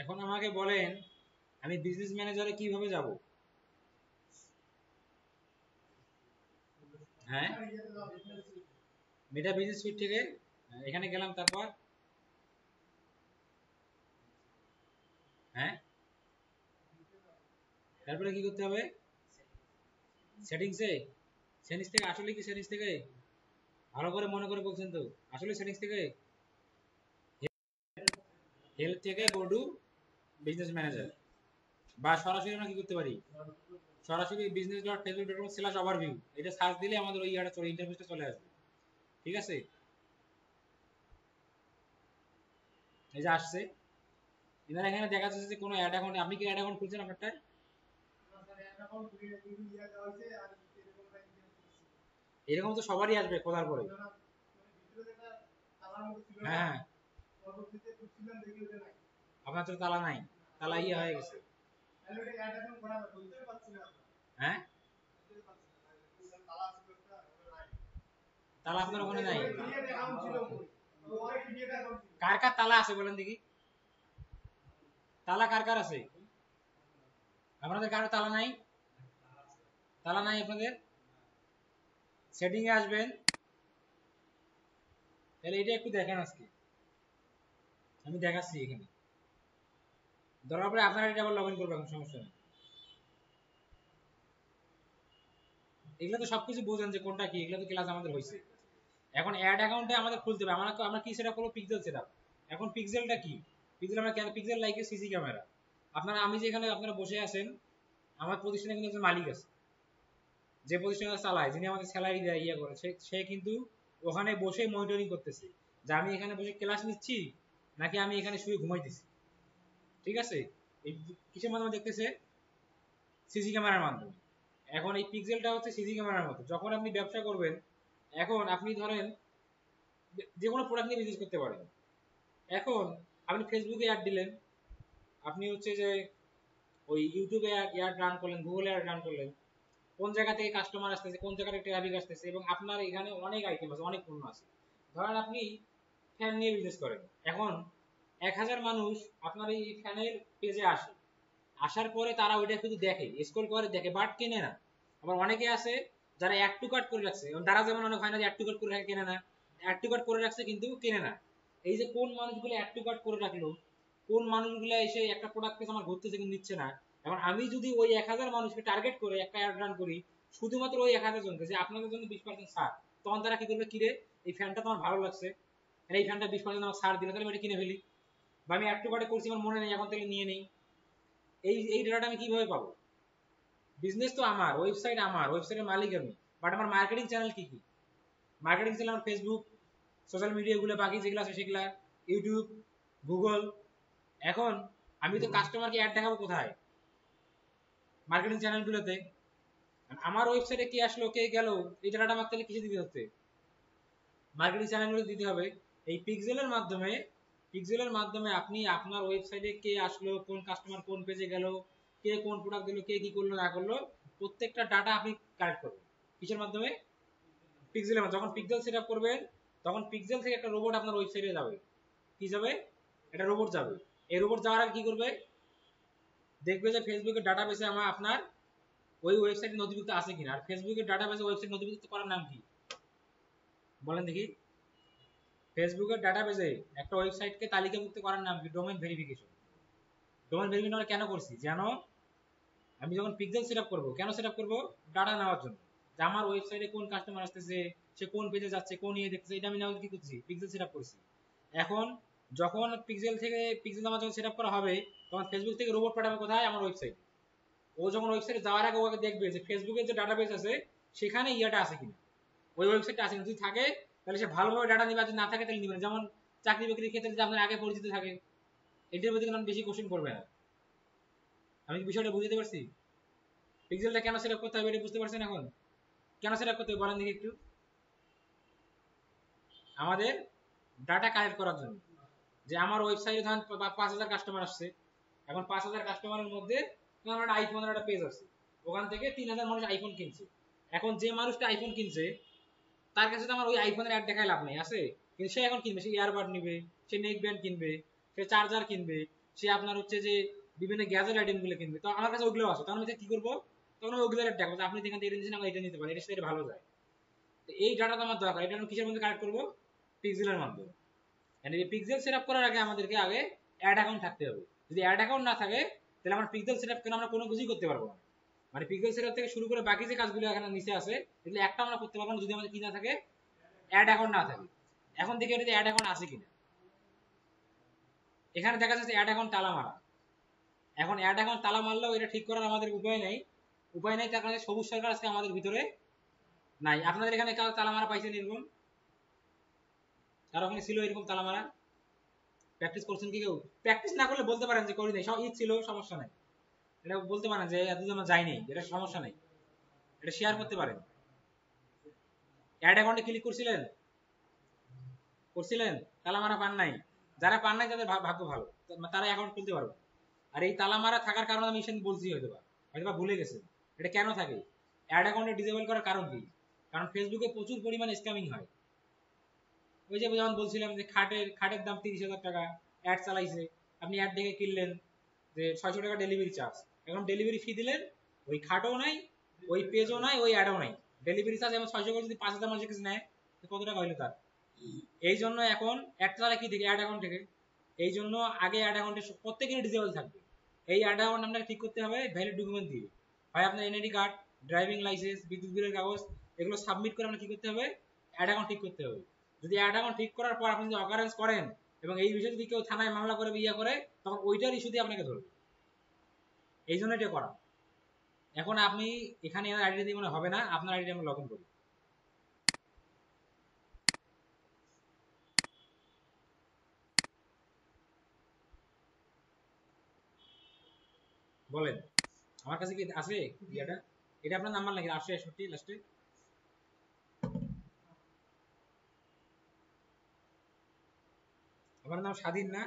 এখন আমাকে বলেন আমি বিজনেস ম্যানেজারে কিভাবে যাব? হ্যাঁ, মেটা বিজনেস সুইট থেকে এখানে গেলাম, তারপর হ্যাঁ, তারপরে কি করতে হবে? সেটিংসে। সেটিংস থেকে আসলে কি সেটিংস থেকে ভালো করে মনে করে বলছেন তো? আসলে সেটিংস থেকে হেল্প থেকে গো টু বিজনেস ম্যানেজার, বা সরাসরি আমরা কি করতে পারি? সরাসরি business.facebook.com/overview এটা সার্চ দিলে আমাদের ওই ইয়াটা চলে, ইন্টারফেসটা চলে আসবে। ঠিক আছে, এই যে আসছে। এবার এখানে দেখা যাচ্ছে যে কোনো অ্যাড অ্যাকাউন্ট, আপনি কি অ্যাড অ্যাকাউন্ট খুলছেন আপনারটা? এরকম তো সবারই আসবে খোলার পরে। হ্যাঁ, আপনার তো তালা নাই, তালা ইয়ে হয়ে গেছে। হ্যাঁ, তালা আপনার ওখানে নাই? কার কার তালা আছে বলেন দেখি? তালা কার কার আছে? আপনাদের কারো তালা নাই? তালা নাই আপনাদের? সেটিং এ আসবেন, তাহলে এটা একটু দেখেন আজকে আমি দেখাচ্ছি এখানে। দরকার পড়ে আপনারা এটা আবার লগ ইন করবেন, এখন সমস্যা নেই। এগুলো তো সবকিছু বোঝেন যে কোনটা কি, এগুলো তো ক্লাস আমাদের হয়েছে। এখন অ্যাড অ্যাকাউন্টে আমাদের খুলতে হবে, আমরা কি সেটা করবো? Pixel setup. এখন পিক্সেলটা কি? পিক্সেল আমরা কেন, পিক্সেল লাইকে সিসি ক্যামেরা। আপনারা, আমি যেখানে আপনারা বসে আছেন, আমার প্রতিষ্ঠানে কিন্তু একজন মালিক আছে, যে প্রতিষ্ঠানটা চালায়, যিনি আমাদের স্যালারি দেয়, ইয়ে করে, সে কিন্তু ওখানে বসে মনিটরিং করতেছে যে আমি এখানে বসে ক্লাস নিচ্ছি নাকি আমি এখানে শুয়ে ঘুমাইতেছি। ঠিক আছে, এই কিসের মাধ্যমে দেখতেছে? সিসি ক্যামেরার মাধ্যমে। এখন এই পিক্সেলটা হচ্ছে সিসি ক্যামেরার মতো। যখন আপনি ব্যবসা করবেন, এখন আপনি ধরেন যে কোনো প্রোডাক্ট নিয়ে বিজনেস করতে পারেন। এখন আপনি ফেসবুকে অ্যাড দিলেন, আপনি হচ্ছে যে ওই ইউটিউবে অ্যাড রান করলেন, গুগলে অ্যাড রান করলেন, কোন জায়গা থেকে কাস্টমার আসতেছে, কোন জায়গা থেকে ট্রাফিক আসতেছে, এবং আপনার এখানে অনেক আইটেম আছে, অনেক পণ্য আছে। ধরেন আপনি ফ্যান নিয়ে বিজনেস করেন। এখন 1000 মানুষ আপনার এই ফ্যানের পেজে আসে, আসার পরে তারা ওইটা শুধু দেখে, স্ক্রল করে দেখে, বাট কেনে না। আবার অনেকে আছে যারা অ্যাড টু কার্ট করে রাখছে, তারা যেমন অনেক হয় না যে অ্যাড টু কার্ট করে রাখে কেনে না, অ্যাড টু কার্ট করে রাখছে কিন্তু কেনে না। এই যে কোন মানুষগুলো অ্যাড টু কার্ট করে রাখলো, কোন মানুষগুলো এসে একটা প্রোডাক্ট পেজ আমার ঘুরতেছে কিন্তু নিচ্ছে না। এখন আমি যদি ওই 1000 মানুষকে টার্গেট করে একটা অ্যাড রান করি, শুধুমাত্র ওই 1000 জনকে, যে আপনাদের জন্য 20% ছাড়, তখন তারা কি করবে? কিরে, এই ফ্যানটা তোমার ভালো লাগছে, এই ফ্যানটা 20% আমার ছাড় দিলে, তাহলে আমি এটা কিনে ফেলি। বা আমি অ্যাড টু কার্টে করছি, আমার মনে নেই, এখন তাহলে নিয়ে নেই। এই ডেটাটা আমি কিভাবে পাবো? বিজনেস তো আমার, ওয়েবসাইট আমার, ওয়েবসাইটের মালিক আমি, বাট আমার মার্কেটিং চ্যানেল কি কি? মার্কেটিং চ্যানেল আমার ফেসবুক, সোশ্যাল মিডিয়াগুলো বাকি যেগুলো আছে সেগুলা, ইউটিউব, গুগল। এখন আমি তো কাস্টমারকে অ্যাড দেখাবো কোথায়? মার্কেটিং চ্যানেলগুলোতে। আমার ওয়েবসাইটে কে আসলো কে গেল, এই ডাটাটা আমার তাহলে কিসে দিতে হচ্ছে? মার্কেটিং চ্যানেলগুলো দিতে হবে। এই পিক্সেলের মাধ্যমে, পিক্সেলের মাধ্যমে আপনি আপনার ওয়েবসাইটে কে আসলো, কোন কাস্টমার কোন পেজে গেল, কে কোন প্রোডাক্ট দিল, কে কি করলো না করলো, প্রত্যেকটা ডাটা আপনি কালেক্ট করবেন। কিসের মাধ্যমে? পিক্সেলের মাধ্যমে। যখন পিক্সেল সেট আপ করবেন, তখন পিক্সেল থেকে একটা রোবট আপনার ওয়েবসাইটে যাবে। কি যাবে? এটা রোবট যাবে। এই রোবট যাওয়ার আগে কি করবে? দেখবে যে ফেসবুকের ডাটাবেসে আপনার ওই ওয়েবসাইটে নথিভুক্ত আছে কিনা। আর ফেসবুকের ডাটাবেসে ওয়েবসাইট নথিভুক্ত করার নাম কি বলেন দেখি? ফেসবুকের ডাটাবেসে একটা ওয়েবসাইটকে তালিকাভুক্ত করার নাম কি? Domain verification. ডোমেইন ভেরিফিকেশন আমরা কেন করছি? যেন আমি যখন পিক্সেল সেট আপ করবো, কেন সেট আপ করবো? ডাটা নেওয়ার জন্য, যে আমার ওয়েবসাইটে কোন কাস্টমার আসতেছে, সে কোন পেজে যাচ্ছে, কোন ইয়ে দেখতেছে, এটা আমি নেওয়ার কি করছি? পিক্সেল সেট আপ করছি। এখন যখন পিক্সেল থেকে, পিক্সেল আমার যখন সেট আপ করা হবে, তখন ফেসবুক থেকে রোবট পাঠাবে কোথায়? আমার ওয়েবসাইট। ও যখন ওয়েবসাইটে যাওয়ার আগে ওকে দেখবে যে ফেসবুকের যে ডাটাবেস আছে সেখানে ইয়াটা আছে কিনা, ওই ওয়েবসাইটটা আছে কিনা। যদি থাকে তাহলে সে ভালোভাবে ডাটা নিবে, আর যদি না থাকে তাহলে নিবে না। যেমন চাকরি বাকরির ক্ষেত্রে যদি আপনার আগে পরিচিত থাকে, এটার প্রতি কিন্তু বেশি কোশ্চেন করবে না। আমি কি বিষয়টা বুঝতে পারছি? পিক্সেলটা কেন সেট আপ করতে হবে এটা বুঝতে পারছেন এখন? কেন সেট আপ করতে হবে বলেন দেখি একটু? আমাদের ডাটা কালেক্ট করার জন্য। যে আমার ওয়েবসাইটে ধরেন 5000 কাস্টমার আসছে, এখন 5000 কাস্টমারের মধ্যে আমার আইফোনের একটা পেজ আছে, ওখান থেকে 3000 মানুষ আইফোন কিনছে। এখন যে মানুষটা আইফোন কিনছে, তার কাছে তো আমার ওই আইফোনের অ্যাড দেখায় লাভ নেই, আছে? কিন্তু সে এখন কিনবে, সে ইয়ারবাড নিবে, সে নেক ব্যান্ড কিনবে, সে চার্জার কিনবে, সে আপনার হচ্ছে যে বিভিন্ন গ্যাজেট আইটেম গুলো কিনবে, তো আমার কাছে ওগুলো আছে, তখন আমি কি করবো, তখন ওগুলো দেখবো আপনি যেখান থেকে এটা নিচ্ছেন এটা নিতে পারেন, এটার সাথে ভালো যায়। তো এই ডাটাটা আমার দরকার, এটা আমি কিসের মধ্যে কালেক্ট করবো, পিক্সেলের মাধ্যমে। এই পিক্সেল সেটআপ করার আগে আমাদেরকে আগে অ্যাড অ্যাকাউন্ট থাকতে হবে। যদি অ্যাড অ্যাকাউন্ট না থাকে তাহলে আমরা পিক্সেল সেটআপ করে আমরা কোনো কিছুই করতে পারবো না। মানে পিক্সেল সেটআপ থেকে শুরু করে বাকি যে কাজগুলো এখানে নিচে আছে এগুলো একটা আমরা করতে পারবো না যদি আমাদের কি না থাকে, অ্যাড অ্যাকাউন্ট না থাকে। এখন দেখি এটাতে অ্যাড অ্যাকাউন্ট আছে কিনা। এখানে দেখা যাচ্ছে অ্যাড অ্যাকাউন্ট তালা মারা। এখন অ্যাড অ্যাকাউন্ট তালা মারলেও এটা ঠিক করার আমাদের উপায় নেই। উপায় নেই তার কারণে সবুজ সরকার আজকে আমাদের ভিতরে নাই। আপনাদের এখানে তালা মারা পাইছেন এরকম? কারো ওখানে ছিল এরকম তালা মারা? প্র্যাকটিস করছেন কি কেউ? প্র্যাকটিস না করলে বলতে পারেন যে করি নাই, ঈদ ছিল সমস্যা নাই, এটা বলতে পারেন যে এতদিন আমার যায়নি, এটা সমস্যা নাই, এটা শেয়ার করতে পারেন। অ্যাড অ্যাকাউন্টে ক্লিক করছিলেন? করছিলেন? তালা মারা পান নাই? যারা পান নাই তাদের ভাগ্য ভালো, তারা অ্যাকাউন্ট খুলতে পারবে। আর এই তালা মারা থাকার কারণে আমি সেদিন বলছি হয়তো ভুলে গেছেন। এটা কেন থাকে? অ্যাড অ্যাকাউন্টে ডিসেবল করার কারণ কি? কারণ ফেসবুকে প্রচুর পরিমাণে স্ক্যামিং হয়। ওই যে যেমন বলছিলাম যে খাটের দাম 30,000 টাকা, অ্যাড চালাইছে, আপনি অ্যাড দেখে কিনলেন যে 600 টাকা ডেলিভারি চার্জ, এখন ডেলিভারি ফি দিলেন, ওই খাটও নাই, ওই পেজও নাই, ওই অ্যাডও নাই, ডেলিভারি চার্জ এমন 600 করে যদি 5,000 মানুষের কাছে নেয় তো কত টাকা হইলো তার। এই জন্য এখন অ্যাড চালায় কি থেকে, অ্যাড অ্যাকাউন্ট থেকে। এই জন্য আগে অ্যাড অ্যাকাউন্টে প্রত্যেকেরই ডিসেবল থাকবে। এই অ্যাড অ্যাকাউন্ট আপনাকে ঠিক করতে হবে ভ্যালিড ডকুমেন্ট দিয়ে, হয় আপনার এনআইডি কার্ড, ড্রাইভিং লাইসেন্স, বিদ্যুৎ বিলের কাগজ, এগুলো সাবমিট করে আপনাকে কি করতে হবে, অ্যাড অ্যাকাউন্ট ঠিক করতে হবে। যদি অ্যাড অ্যাকাউন্ট ঠিক করার পর আপনি যদি অকারেন্স করেন এবং এই বিষয়ে যদি কেউ থানায় মামলা করে ইয়া করে তখন ওইটার ইস্যু দিয়ে আপনাকে ধরবে। এই জন্য এটা করা। এখন আপনি এখানে আইডি দিয়ে মনে হবে না, আপনার আইডি আমরা লগ ইন করি। বলেন আমার কাছে কি আছে ইয়াটা? এটা আপনার নাম্বার নাকি 861 লাস্টে? আমার নাম স্বাধীন না?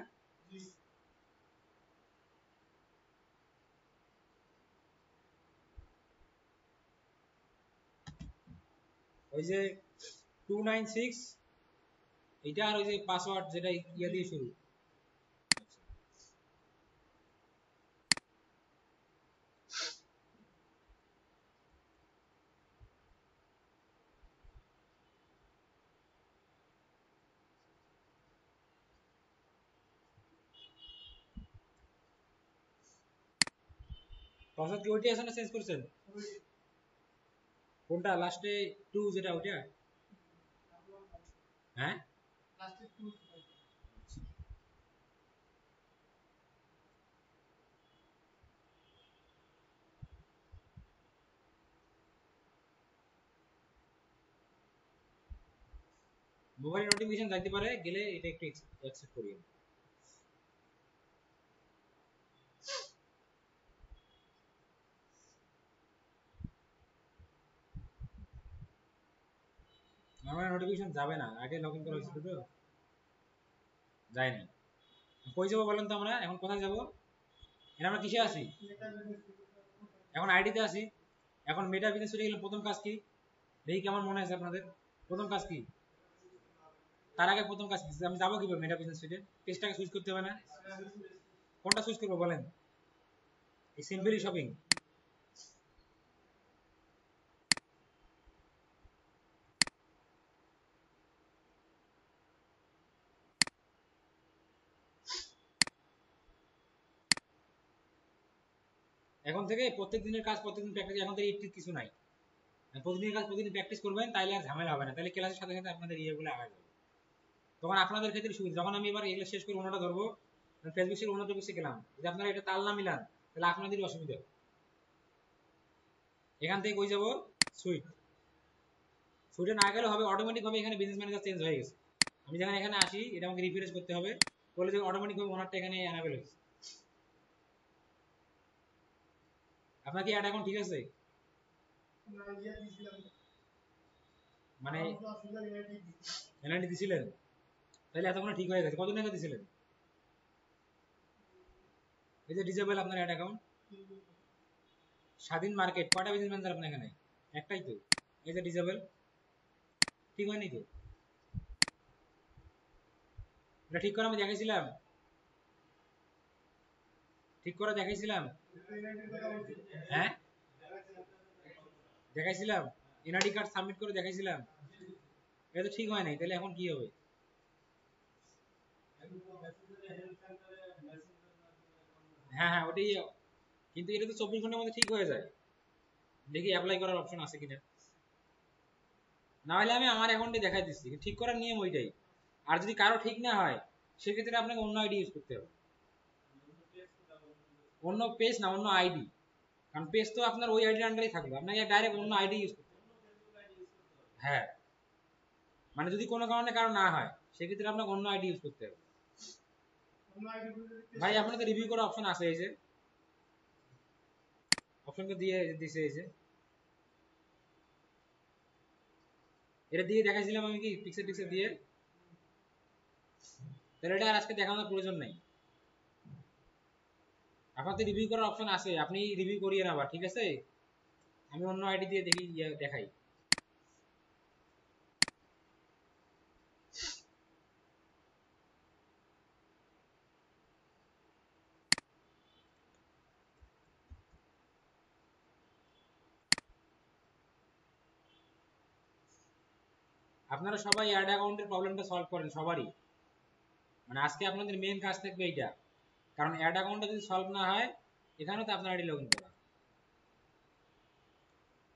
ওই যে 296 এটা, আর ওই যে পাসওয়ার্ড যেটা ইয়া দিয়ে শুরু। পাসওয়ার্ড কি ওইটাই আছে না চেঞ্জ করছেন? কোনটা লাস্টে 2 যেটা ওইটা? হ্যাঁ মোবাইল নোটিফিকেশন যাইতে পারে, গেলে এটা একটু অ্যাকসেপ্ট করিয়ে। আমার নোটিফিকেশন যাবে না, আগে লগইন করা হয়েছিল তো, যায় না। কই যাবো বলেন তো, আমরা এখন কোথায় যাবো? এখন আমরা কিসে আছি? এখন আইডিতে আছি। এখন মেটা বিজনেস হয়ে গেলে প্রথম কাজ কি দেখি, কেমন মনে আছে আপনাদের? প্রথম কাজ কি? তার আগে প্রথম কাজ কি? আমি যাবো কিভাবে মেটা বিজনেস সুইটে? পেজটাকে সুইচ করতে হবে না? কোনটা সুইচ করবো বলেন? এই সিম্পলি শপিং। এখন থেকে প্রত্যেক দিনের কাজ প্রত্যেকদিন প্র্যাকটিস, এখন থেকে ইট কিছু নাই। প্রতিদিনের কাজ প্রতিদিন প্র্যাকটিস করবেন, তাইলে আর ঝামেলা হবে না, তাহলে ক্লাসের সাথে সাথে আপনাদের ইয়েগুলো আগায় যাবে। তখন আপনাদের ক্ষেত্রে সুবিধা, যখন আমি এবার এগুলো শেষ করে অন্যটা ধরবো, ফেসবুক থেকে অন্যটা বসে গেলাম, যদি আপনারা এটা তাল না মিলান তাহলে আপনাদেরই অসুবিধা। এখান থেকে কই যাবো? সুইট। সুইটে না গেলে হবে অটোমেটিক ভাবে এখানে বিজনেস ম্যানেজার চেঞ্জ হয়ে গেছে। আমি যখন এখানে আসি এটা আমাকে রিফ্রেশ করতে হবে, বলে যে অটোমেটিক ভাবে ওনারটা এখানে অ্যানাবেল হয়েছে। আপনার কি অ্যাড অ্যাকাউন্ট ঠিক আছে? মানে এনআইডি দিছিলেন? তাহলে এতক্ষণ ঠিক হয়ে গেছে। কতদিন আগে দিছিলেন? এই যে ডিজেবল আপনার অ্যাড অ্যাকাউন্ট। স্বাধীন মার্কেট কয়টা বিজনেস ম্যানেজার আপনার এখানে? একটাই তো। এই যে ডিজেবল, ঠিক হয়নি তো? এটা ঠিক করে আমি দেখেছিলাম। ঠিক করে দেখাইছিলাম। হ্যাঁ দেখাইছিলাম, এনআইডি কার্ড সাবমিট করে দেখাইছিলাম। এটা তো ঠিক হয় নাই, তাহলে এখন কি হবে? হ্যাঁ হ্যাঁ ওটাই, কিন্তু এটা তো 24 ঘন্টার মধ্যে ঠিক হয়ে যায়। দেখি অ্যাপ্লাই করার অপশন আছে কিনা। না হলে আমি আমার অ্যাকাউন্টে দেখাই দিচ্ছি, ঠিক করার নিয়ম ওইটাই। আর যদি কারো ঠিক না হয় সেক্ষেত্রে আপনাকে অন্য আইডি ইউজ করতে হবে। অন্য পেজ না, অন্য আইডি। কারণ পেজ তো আপনার ওই আইডির আন্ডারেই থাকবে, আপনাকে ডাইরেক্ট অন্য আইডি ইউজ করতে হবে। হ্যাঁ, মানে যদি কোনো কারণে কারো না হয় সেক্ষেত্রে আপনাকে অন্য আইডি ইউজ করতে হবে। ভাই আপনাদের রিভিউ করার অপশন আছে, এই যে অপশনটা দিয়ে দিছে, এই যে এটা দিয়ে দেখাইছিলাম আমি কি পিক্সেল টিক্সেল দিয়ে। তাহলে এটা আর আজকে দেখানোর প্রয়োজন নাই। আপনাদের রিভিউ করার অপশন আছে, আপনি রিভিউ করিয়ে নেবা, ঠিক আছে? আমি অন্য আইডি দিয়ে দেখি, দেখাই। আপনারা সবাই অ্যাড অ্যাকাউন্টের প্রবলেমটা সলভ করেন সবারই, মানে আজকে আপনাদের মেইন কাজ থাকবে এইটা। কারণ অ্যাড অ্যাকাউন্টটা যদি সলভ না হয়, এখানেও তো আপনার আইডি লগ ইন করা।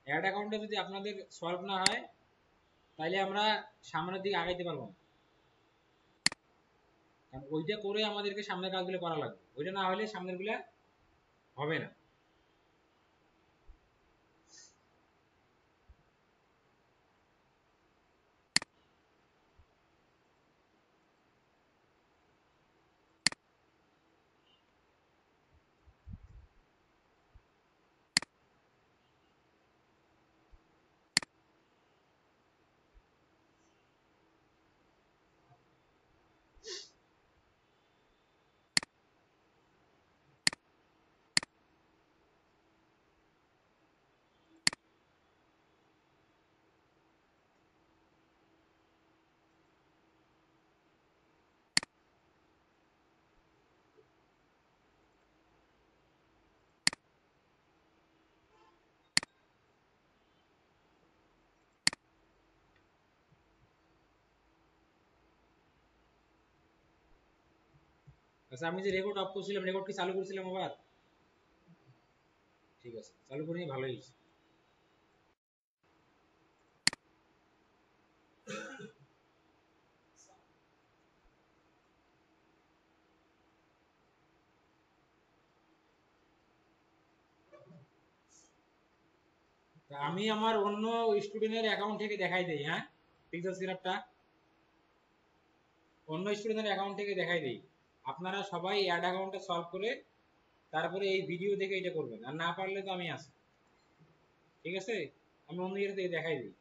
অ্যাড অ্যাকাউন্টটা যদি আপনাদের সলভ না হয়, তাহলে আমরা সামনের দিকে আগাইতে পারবো না। কারণ ওইটা করে আমাদেরকে সামনের কাজগুলো করা লাগবে, ওইটা না হলে সামনের গুলা হবে না। আচ্ছা, আমি যে রেকর্ড অফ করছিলাম, রেকর্ড কি চালু করছিলাম আবার? ঠিক আছে, চালু করে নিয়ে ভালোই হয়েছে। তা আমি আমার অন্য স্টুডেন্টের অ্যাকাউন্ট থেকে দেখাই দেই, হ্যাঁ পিক্সেল সিরাপটা অন্য স্টুডেন্টের অ্যাকাউন্ট থেকে দেখাই দেই। আপনারা সবাই অ্যাড অ্যাকাউন্টটা সলভ করে তারপরে এই ভিডিও দেখে এটা করবেন, আর না পারলে তো আমি আছি, ঠিক আছে? আমি অন্য ইয়েতে থেকে দেখাই দিই।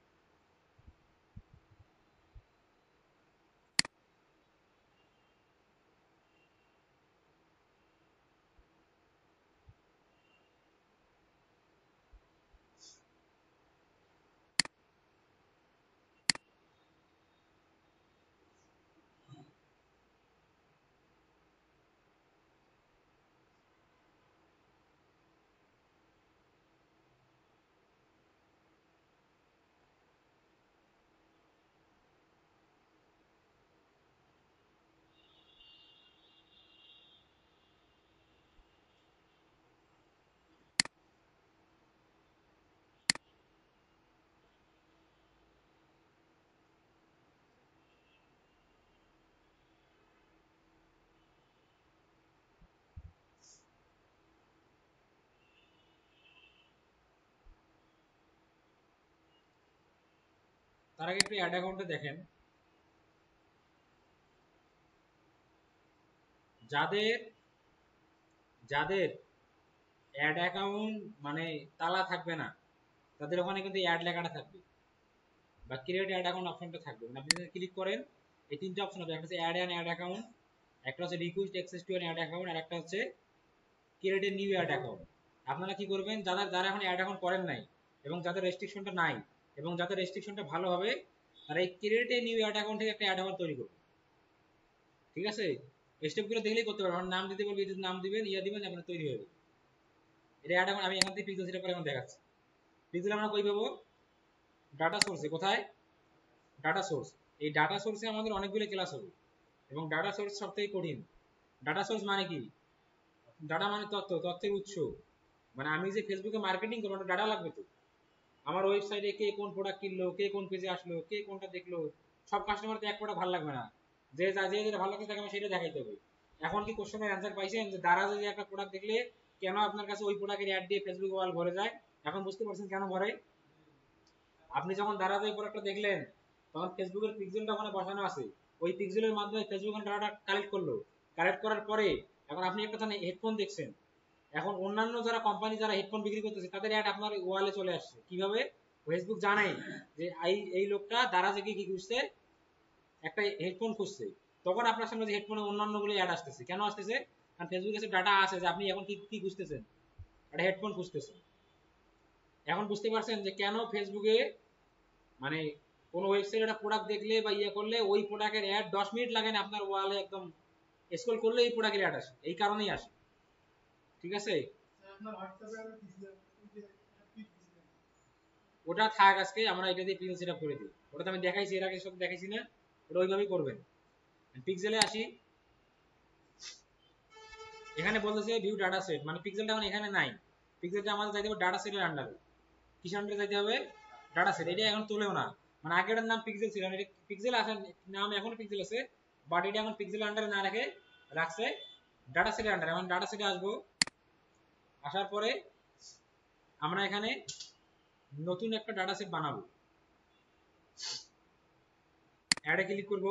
তার আগে একটু অ্যাড অ্যাকাউন্টে দেখেন, যাদের যাদের অ্যাড অ্যাকাউন্ট মানে তালা থাকবে না, তাদের ওখানে কিন্তু অ্যাড লেখাটা থাকবে বা ক্রিয়েট অ্যাড অ্যাকাউন্ট অপশনটা থাকবে। মানে আপনি যদি ক্লিক করেন, এই তিনটা অপশন হবে, একটা হচ্ছে অ্যাড অ্যান অ্যাড অ্যাকাউন্ট, একটা হচ্ছে request access to an ad account, আর একটা হচ্ছে create a new ad account. আপনারা কি করবেন, যারা এখন অ্যাড অ্যাকাউন্ট করেন নাই এবং যাদের রেস্ট্রিকশনটা নাই এবং যাদের রেস্ট্রিকশনটা ভালো হবে, তারা এই create a new ad account থেকে একটা অ্যাড অ্যাকাউন্ট তৈরি করবে, ঠিক আছে? স্টেপগুলো দেখলেই করতে পারবেন। নাম দিতে বলবি, নাম দিবেন, ইয়া দিবেন, আপনার তৈরি হয়ে যাবে। এটা অ্যাড এখন আমি এখান থেকে পিক্সেল সেটআপ করে এখন দেখাচ্ছি। পিক্সেল আমরা কই পাবো? ডাটা সোর্সে। কোথায়? Data source. এই ডাটা সোর্সে আমাদের অনেকগুলো ক্লাস হবে এবং ডাটা সোর্স সবথেকে কঠিন। ডাটা সোর্স মানে কি? ডাটা মানে তথ্য, তথ্যের উৎস। মানে আমি যে ফেসবুকে মার্কেটিং করবো, একটা ডাটা লাগবে তো। আমার ওয়েবসাইটে কে কোন প্রোডাক্ট কিনলো, কে কোন পেজে আসলো, কে কোনটা দেখলো, সব কাস্টমার তো এক প্রোডাক্ট ভালো লাগবে না। যে যেটা ভালো লাগছে তাকে আমি সেটা দেখাইতে হবে। এখন কি কোশ্চেনের অ্যান্সার পাইছেন যে দারাজে যে একটা প্রোডাক্ট দেখলে কেন আপনার কাছে ওই প্রোডাক্টের অ্যাড দিয়ে ফেসবুক ওয়াল ভরে যায়? এখন বুঝতে পারছেন কেন ভরে? আপনি যখন দারাজে এই প্রোডাক্টটা দেখলেন তখন ফেসবুকের পিক্সেলটা ওখানে বসানো আছে। ওই পিক্সেলের মাধ্যমে ফেসবুক ডাটা কালেক্ট করলো। কালেক্ট করার পরে এখন আপনি একটা হেডফোন দেখছেন। এখন অন্যান্য যারা কোম্পানি যারা হেডফোন বিক্রি করতেছে তাদের অ্যাড আপনার ওয়ালে চলে আসছে। কিভাবে? ফেসবুক জানে যে এই লোকটা দারাজে গিয়ে কি খুঁজছে, একটা হেডফোন খুঁজছে। তখন আপনার সামনে যে হেডফোনে অন্যান্য গুলো অ্যাড আসতেছে। কেন আসতেছে? কারণ ফেসবুকের কাছে ডাটা আছে যে আপনি এখন কি কি খুঁজতেছেন, একটা হেডফোন খুঁজতেছেন। এখন বুঝতে পারছেন যে কেন ফেসবুকে মানে কোনো ওয়েবসাইটে একটা প্রোডাক্ট দেখলে বা ইয়ে করলে ওই প্রোডাক্টের অ্যাড 10 মিনিট লাগে না আপনার ওয়ালে একদম স্ক্রল করলে এই প্রোডাক্টের অ্যাড আসে। এই কারণেই আসে। ঠিক আছে? ওটা থাক, আজকে আমরা এটা দিয়ে পিক্সেল সেটআপ করে দিই। ওটা তো আমি দেখাইছি, এর আগে সব দেখাইছি না? ওটা ওইভাবেই করবেন। পিক্সেলে আসি। এখানে বলতেছে ভিউ ডাটা সেট, মানে পিক্সেলটা এখন এখানে নাই। পিক্সেলটা আমাদের যাইতে হবে ডাটা সেটের আন্ডারে। কিসের আন্ডারে যাইতে হবে? Data set. এটা এখন তুলেও না, মানে আগের নাম পিক্সেল ছিল, এটা পিক্সেল আছে, নাম এখন পিক্সেল আছে, বাট এটা এখন পিক্সেল আন্ডারে না রেখে রাখছে ডাটা সেটের আন্ডারে। এখন ডাটা সেটে আসবো। আসার পরে আমরা এখানে নতুন একটা ডাটা সেট বানাবো। অ্যাডে ক্লিক করব।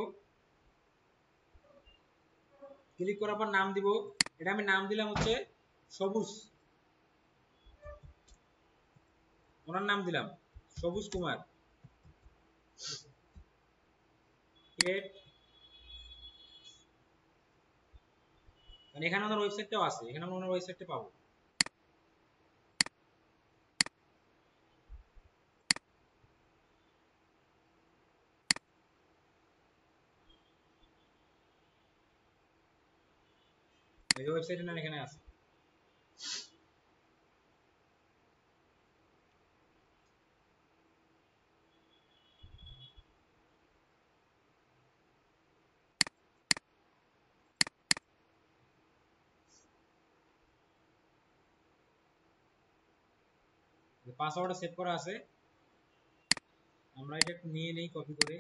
ক্লিক করার পর নাম দিব। এটা আমি নাম দিলাম হচ্ছে সবুজ। ওনার নাম দিলাম সবুজ কুমার। ক্রিয়েট। মানে এখানে ওনার ওয়েবসাইটটাও আছে, এখানে আমরা ওনার ওয়েবসাইটটা পাবো। এই ওয়েবসাইটের নাম এখানে আছে। পাসওয়ার্ড সেভ করা আছে। আমরা এটা একটু নিয়ে নেই কপি করে,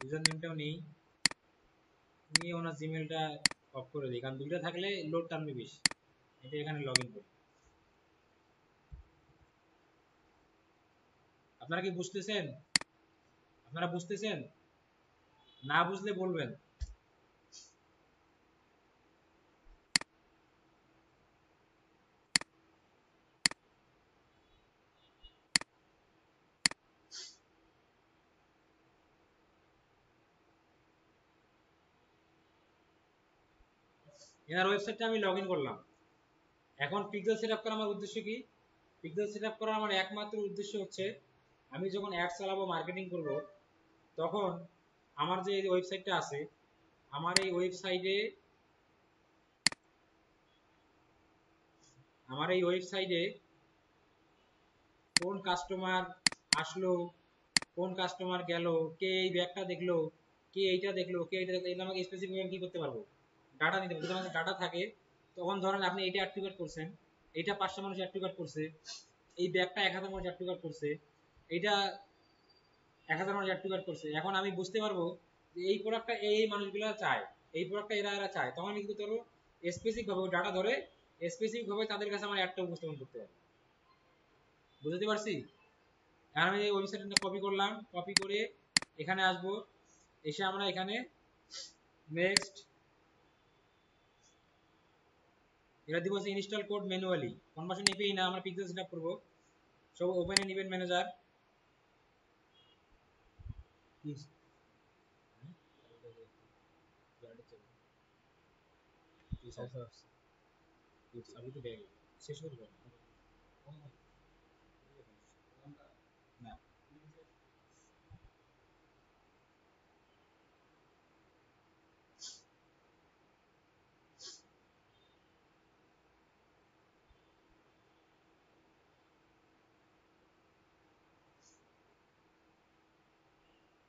ইউজার নেমটাও নেই, নিয়ে ওনার জিমেলটা অফ করে দিই, কারণ দুইটা থাকলে লোড টানবে বেশি। এটা এখানে লগ ইন করি। আপনারা কি বুঝতেছেন? আপনারা বুঝতেছেন? না বুঝলে বলবেন। এনার ওয়েবসাইটটা আমি লগ ইন করলাম। এখন পিক্সেল সেট আপ করার আমার উদ্দেশ্য কি? পিক্সেল সেট আপ করার আমার একমাত্র উদ্দেশ্য হচ্ছে আমি যখন অ্যাড চালাবো, মার্কেটিং করব, তখন আমার যে ওয়েবসাইটটা আছে, আমার এই ওয়েবসাইটে কোন কাস্টমার আসলো, কোন কাস্টমার গেল, কে এই ব্যাগটা দেখলো, কে এইটা দেখলো, কে এইটা দেখলো, এটা আমাকে স্পেসিফিক কি করতে পারবো? ডাটা নিতে পারবো। যদি আমাদের ডাটা থাকে তখন ধরেন আপনি এটা অ্যাক্টিভেট করছেন, এটা 500 মানুষ অ্যাক্টিভেট করছে, এই ব্যাগটা 1000 মানুষ অ্যাক্টিভেট করছে, এইটা 1000 মানুষ অ্যাক্টিভেট করছে। এখন আমি বুঝতে পারবো যে এই প্রোডাক্টটা এই মানুষগুলো চায়, এই প্রোডাক্টটা এরা চায়। তখন আমি কি করতে পারবো? স্পেসিফিক ভাবে ডাটা ধরে স্পেসিফিক ভাবে তাদের কাছে আমার অ্যাডটা উপস্থাপন করতে পারবো। বুঝতে পারছি? এখন আমি এই ওয়েবসাইটটা কপি করলাম, কপি করে এখানে আসবো। এসে আমরা এখানে নেক্সট এটা দিব হচ্ছে install code manually conversion API না, আমরা পিক্সেল সেটআপ করব। সব ওপেন এন ইভেন্ট ম্যানেজার। अभी तो गए শেষ করে দেবো না।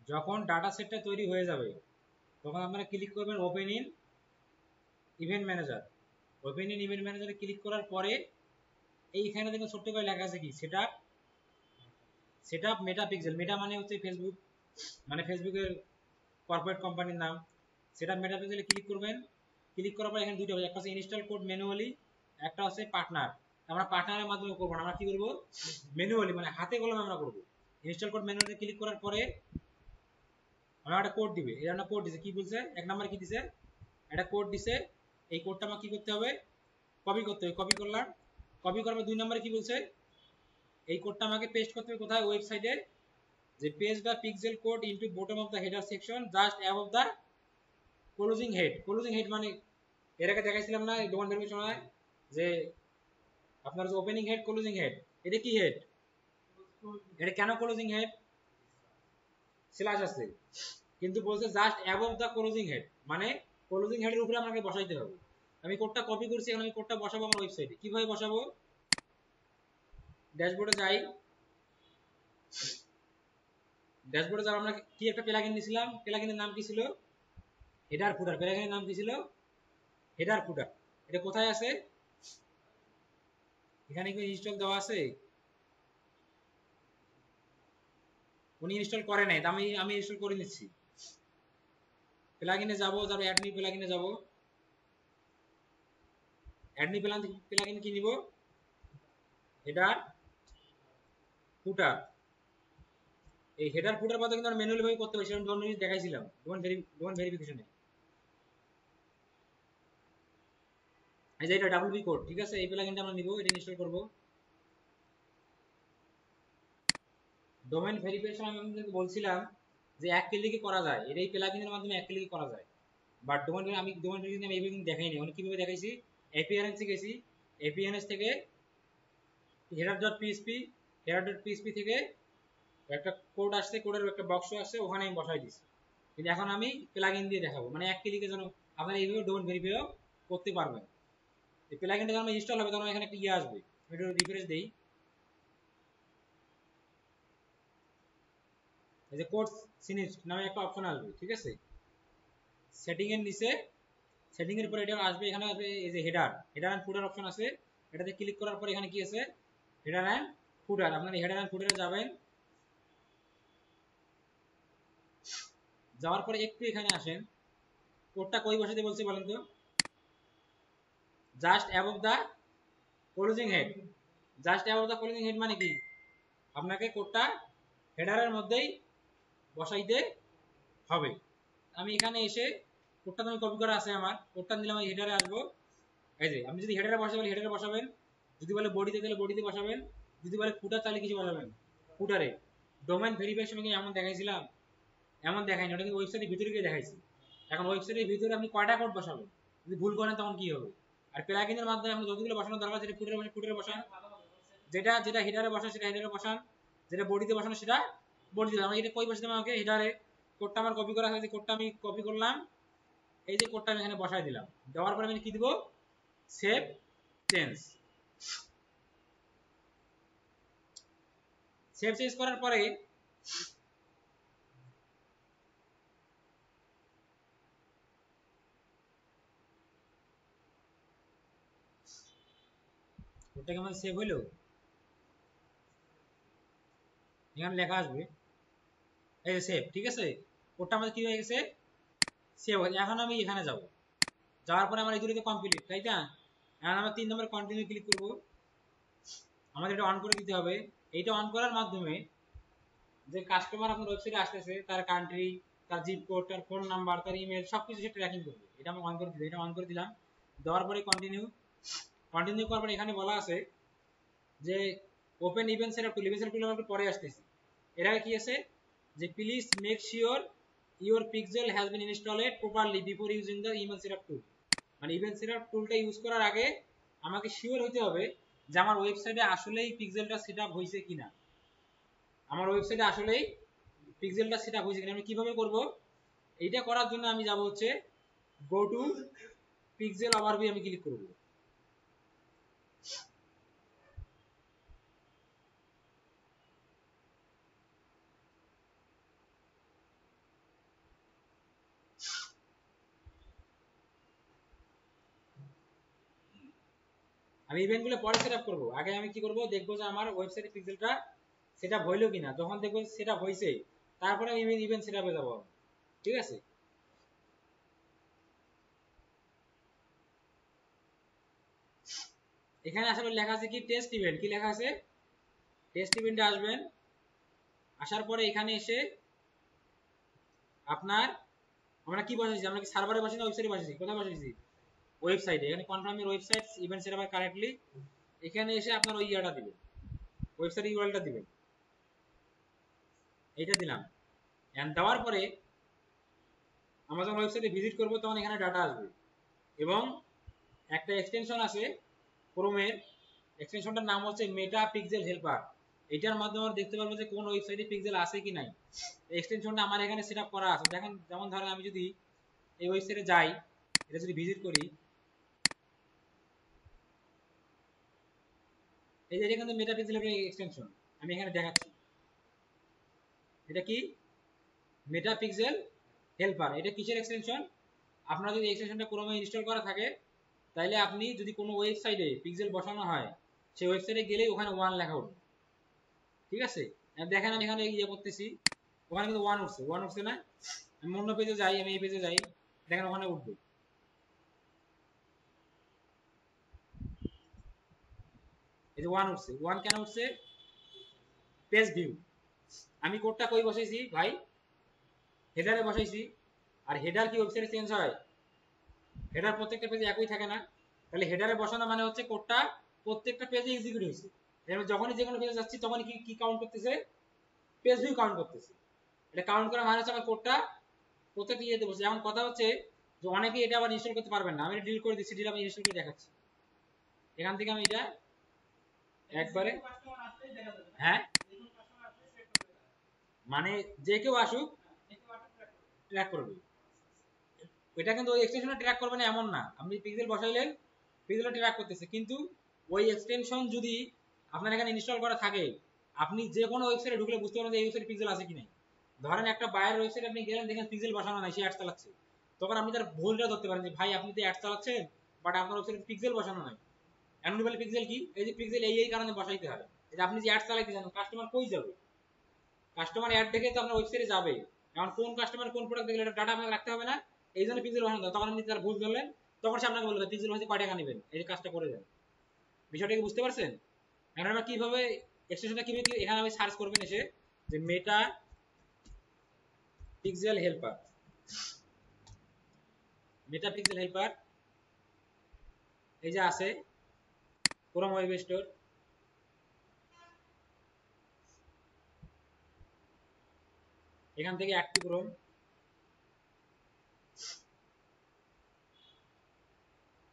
যখন ডাটা সেটটা তৈরি হয়ে যাবে তখন আপনারা ক্লিক করবেন open in event manager. Open in event ম্যানেজারে ক্লিক করার পরে এইখানে দেখুন ছোট্ট করে লেখা আছে কি সেটআপ মেটা পিক্সেল। মেটা মানে হচ্ছে ফেসবুক, মানে ফেসবুকের কর্পোরেট কোম্পানির নাম। সেটআপ মেটা পিক্সেলে ক্লিক করবেন। ক্লিক করার পর এখানে দুটো হবে, একটা হচ্ছে ইনস্টল কোড ম্যানুয়ালি, একটা হচ্ছে পার্টনার। আমরা পার্টনারের মাধ্যমে করবো না, আমরা কি করবো ম্যানুয়ালি, মানে হাতে কলমে আমরা করবো। ইনস্টল কোড ম্যানুয়ালি ক্লিক করার পরে আমার একটা কোড দিবে, এই একটা কোড দিছে, কি বলছে এক নাম্বার কি দিছে, একটা কোড দিছে। এই কোডটা আমার কি করতে হবে, কপি করতে হবে। কপি করলাম, কপি করার পর 2 নম্বরে কি বলছে, এই কোডটা আমাকে পেস্ট করতে হবে কোথায়, ওয়েবসাইটে, যে page the pixel code into bottom of the header section just above the closing head. Closing head মানে এর আগে দেখাইছিলাম না ডোমেন ভেরিফিকেশন সময়, যে আপনার যে ওপেনিং হেড ক্লোজিং হেড, এটা কি হেড, এটা কেন ক্লোজিং হেড, স্ল্যাশ আছে কিন্তু বলছে just above the closing head, মানে ক্লোজিং হেডের উপরে আমাকে বসাইতে হবে। আমি কোডটা কপি করছি, এখন আমি কোডটা বসাবো আমার ওয়েবসাইটে। কিভাবে বসাবো, ড্যাশবোর্ডে যাই। ড্যাশবোর্ডে যাওয়ার আমরা কি একটা প্লাগইন নিয়েছিলাম, প্লাগইনের নাম কি ছিল, হেডার ফুটার। প্লাগইনের নাম কি ছিল, হেডার ফুটার। এটা কোথায় আছে, এখানে কি ইনস্টল দেওয়া আছে, উনি ইনস্টল করে নাই, আমি ইনস্টল করে নিচ্ছি। প্লাগইনে যাব, তারপর অ্যাড নিউ প্লাগইনে যাব। অ্যাড নিউ প্লাগইন কি নিব, হেডার ফুটার। এই হেডার ফুটার পথে কিন্তু আমরা ম্যানুয়ালি ভাবে করতে পারি, সেটা ডোমেন দেখাইছিলাম ডোমেন ভেরিফিকেশনে। এই যে এটা ডাবল বি কোড, ঠিক আছে, এই প্লাগইনটা আমরা নিব, এটা ইনস্টল করব। ডোমেন ভেরিফিকেশন আমি আপনাদের বলছিলাম যে এক ক্লিকে করা যায়, এটা এই প্লাগইনের মাধ্যমে এক ক্লিকে করা যায়। বাট ডোমেন ভেরিফিকেশন আমি এইভাবে দেখাইনি, মানে কিভাবে দেখাইছি, এপিআরএনসি গেছি, এপিএনএস থেকে header.php থেকে একটা কোড আসছে, কোডের একটা বক্স আসছে, ওখানে আমি বসাই দিছি। কিন্তু এখন আমি প্লাগইন দিয়ে দেখাবো, মানে এক ক্লিকে যেন আপনারা এইভাবে ডোমেন ভেরিফাইও করতে পারবেন। এই প্লাগইনটা যখন ইনস্টল হবে তখন এখানে একটা ইয়ে আসবে, এটা রিফ্রেশ দেই, এই যে কোড সিনিস নামে একটা অপশন আসবে, ঠিক আছে। সেটিং এর নিচে, সেটিং এর পরে এটা আসবে, এখানে আসবে এই যে হেডার এন্ড ফুটার অপশন আছে, এটাতে ক্লিক করার পর এখানে কি আছে, হেডার এন্ড ফুটার। আপনারা হেডার এন্ড ফুটারে যাবেন, যাওয়ার পরে একটু এখানে আসেন, কোডটা কই বসাতে বলছে বলেন তো, জাস্ট অ্যাবভ দা ক্লোজিং হেড। জাস্ট অ্যাবভ দা ক্লোজিং হেড মানে কি, আপনাকে কোডটা হেডারের মধ্যেই বসাইতে হবে। আমি এখানে এসে কোডটা তুমি কপি করা আছে, আমার কোডটা নিলাম, আমি হেডারে আসবো। এই যে আমি যদি হেডারে বসাই বলে হেডারে বসাবেন, যদি বলে বডিতে তাহলে বডিতে বসাবেন, যদি বলে ফুটার তাহলে কিছু বসাবেন ফুটারে। ডোমেন ভেরিফিকেশন কি এমন দেখাইছিলাম, এমন দেখাইনি, ওটা কিন্তু ওয়েবসাইটের ভিতরে গিয়ে দেখাইছি। এখন ওয়েবসাইটের ভিতরে আপনি কয়টা কোড বসাবেন, যদি ভুল করেন তখন কি হবে। আর প্লাগইনের মাধ্যমে আপনি যতগুলো বসানোর দরকার সেটা ফুটারে বসান, যেটা যেটা হেডারে বসান সেটা হেডারে বসান, যেটা বডিতে বসানো সেটা বডিতে। আমি এটা কই বসাতে আমাকে হেডারে, কোডটা আমার কপি করা হয়েছে, কোডটা আমি কপি করলাম, এই যে কোডটা আমি এখানে বসাই দিলাম। দেওয়ার পরে আমি কি দিব, সেভ চেঞ্জ। সেভ চেঞ্জ করার পরে কোডটা কেমন সেভ হইলো, এখানে লেখা আসবে এই যে সেভ, ঠিক আছে। কোডটা আমাদের কি হয়ে গেছে, সেভ হয়ে। এখন আমি এখানে যাব, যাওয়ার পরে আমার এই দুটো কমপ্লিট, তাই না। এখন আমরা 3 নম্বরে কন্টিনিউ ক্লিক করব, আমাদের এটা অন করে দিতে হবে। এইটা অন করার মাধ্যমে যে কাস্টমার আপনার ওয়েবসাইটে আসতেছে, তার কান্ট্রি, তার জিপ কোড, তার ফোন নাম্বার, তার ইমেল, সবকিছু সে ট্র্যাকিং করবে। এটা আমি অন করে দিলাম, এটা অন করে দিলাম। দেওয়ার পরে কন্টিনিউ, কন্টিনিউ করার পরে এখানে বলা আছে যে open event setup tool. Event setup tool আমরা পরে আসতেছি। এর আগে কি আছে, যে please make sure your pixel has been installed properly before using the event setup tool. মানে ইভেন্ট সেটআপ টুলটা ইউজ করার আগে আমাকে শিওর হতে হবে যে আমার ওয়েবসাইটে আসলেই পিক্সেলটা সেটআপ হয়েছে কিনা, আমার ওয়েবসাইটে আসলেই পিক্সেলটা সেটআপ হয়েছে কিনা। আমি কিভাবে করব, এইটা করার জন্য আমি যাব হচ্ছে গো টু পিক্সেল ওভারভিউ, আমি ক্লিক করব। আমি ইভেন্টগুলো পরে সেটআপ করব, আগে আমি কি করব দেখব যে আমার ওয়েবসাইটে পিক্সেলটা সেটআপ হইলো কিনা, যখন দেখব সেটআপ হইছে তারপরে আমি ইভেন্ট সেটআপে যাব। ঠিক আছে, এখানে আসলে লেখা আছে কি টেস্ট ইভেন্ট, কি লেখা আছে টেস্ট ইভেন্টে আসবেন, আসার পরে এখানে এসে আপনার আমরা কি বসাইছি, আমরা কি সার্ভারে বসাইছি না ওয়েবসাইটে বসাইছি, কোথায় বসাইছি ওয়েবসাইটে, এখানে confirm your website event setup correctly, এখানে এসে আপনার ওই ইয়াটা দিবেন, ওয়েবসাইট ইউআরএলটা দিবেন, এইটা দিলাম। এন্ড দেওয়ার পরে আমরা যখন ওয়েবসাইটে ভিজিট করব তখন এখানে ডাটা আসবে এবং একটা এক্সটেনশন আছে ক্রোমের, এক্সটেনশনটার নাম হচ্ছে মেটা পিক্সেল হেল্পার। এটার মাধ্যমে আমরা দেখতে পারবো যে কোন ওয়েবসাইটে পিক্সেল আছে কি নাই। এক্সটেনশনটা আমার এখানে সেটআপ করা আছে, দেখেন যেমন ধরেন আমি যদি এই ওয়েবসাইটে যাই, এটা যদি ভিজিট করি, এই যে এটা কিন্তু মেটা পিক্সেল এক্সটেনশন আমি এখানে দেখাচ্ছি, এটা কি মেটা পিক্সেল হেল্পার। এটা কিসের এক্সটেনশন, আপনার যদি এক্সটেনশনটা ক্রোমে ইনস্টল করা থাকে তাহলে আপনি যদি কোনো ওয়েবসাইটে পিক্সেল বসানো হয় সেই ওয়েবসাইটে গেলেই ওখানে 1 লেখা উঠবে। ঠিক আছে, দেখেন আমি এখানে ইয়ে করতেছি, ওখানে কিন্তু 1 উঠছে, 1 উঠছে না, আমি অন্য পেজে যাই, আমি এই পেজে যাই, দেখেন ওখানে উঠবে, এই যে 1 উঠছে। 1 কেন উঠছে, পেজ ভিউ। আমি কোডটা কই বসাইছি ভাই, হেডারে বসাইছি। আর হেডার কি ওয়েবসাইটে চেঞ্জ হয়, হেডার প্রত্যেকটা পেজে একই থাকে না, তাহলে হেডারে বসানো মানে হচ্ছে কোডটা প্রত্যেকটা পেজে এক্সিকিউট হয়েছে, এবার যখনই যে কোনো পেজে যাচ্ছি তখনই কি কি কাউন্ট করতেছে, পেজ ভিউ কাউন্ট করতেছে। এটা কাউন্ট করা মানে হচ্ছে আমার কোডটা প্রত্যেকটা ইয়েতে বসে। এখন কথা হচ্ছে যে অনেকেই এটা আবার ইনস্টল করতে পারবেন না, আমি ডিলিট করে দিচ্ছি, ডিলিট আমি ইনস্টল করে দেখাচ্ছি। এখান থেকে আমি এটা একবারে, হ্যাঁ মানে যে কেউ আসুক ট্র্যাক করবে, এটা কিন্তু ওই এক্সটেনশনে ট্র্যাক করবে না এমন না, আপনি পিক্সেল বসাইলেন পিক্সেল ট্র্যাক করতেছে, কিন্তু ওই এক্সটেনশন যদি আপনার এখানে ইনস্টল করা থাকে আপনি যে কোনো ওয়েবসাইটে ঢুকলে বুঝতে পারবেন যে এই ওয়েবসাইটে পিক্সেল আছে কি নাই। ধরেন একটা বায়ার ওয়েবসাইটে আপনি গেলেন, দেখেন পিক্সেল বসানো নাই, সে অ্যাড চালাচ্ছে, তখন আপনি তার ভুলটা ধরতে পারেন যে ভাই আপনি তো অ্যাড চালাচ্ছেন বাট আপনার ওয়েবসাইটে পিক্সেল বসানো নাই। এমন বলে পিক্সেল কি, এই যে পিক্সেল এই কারণে বসাইতে হয়, এই যে আপনি যে অ্যাড চালাইতে জানেন কাস্টমার কই যাবে, কাস্টমার অ্যাড দেখে তো আপনার ওয়েবসাইটে যাবে, এখন কোন কাস্টমার কোন প্রোডাক্ট দেখলে এটা ডাটা আপনাকে রাখতে হবে না, এই জন্য পিক্সেল বসানো হয়। তখন আপনি তার ভুল ধরলেন, তখন সে আপনাকে বলবে পিক্সেল হইতে কয় টাকা নেবেন, এই যে কাজটা করে দেন। বিষয়টা কি বুঝতে পারছেন? এখন আমরা কিভাবে এক্সটেনশনটা কিভাবে, এখানে আমি সার্চ করবেন এসে যে মেটা পিক্সেল হেল্পার, মেটা পিক্সেল হেল্পার এই যে আছে ক্রোম ওয়েব স্টোর, এখান থেকে অ্যাড টু ক্রোম,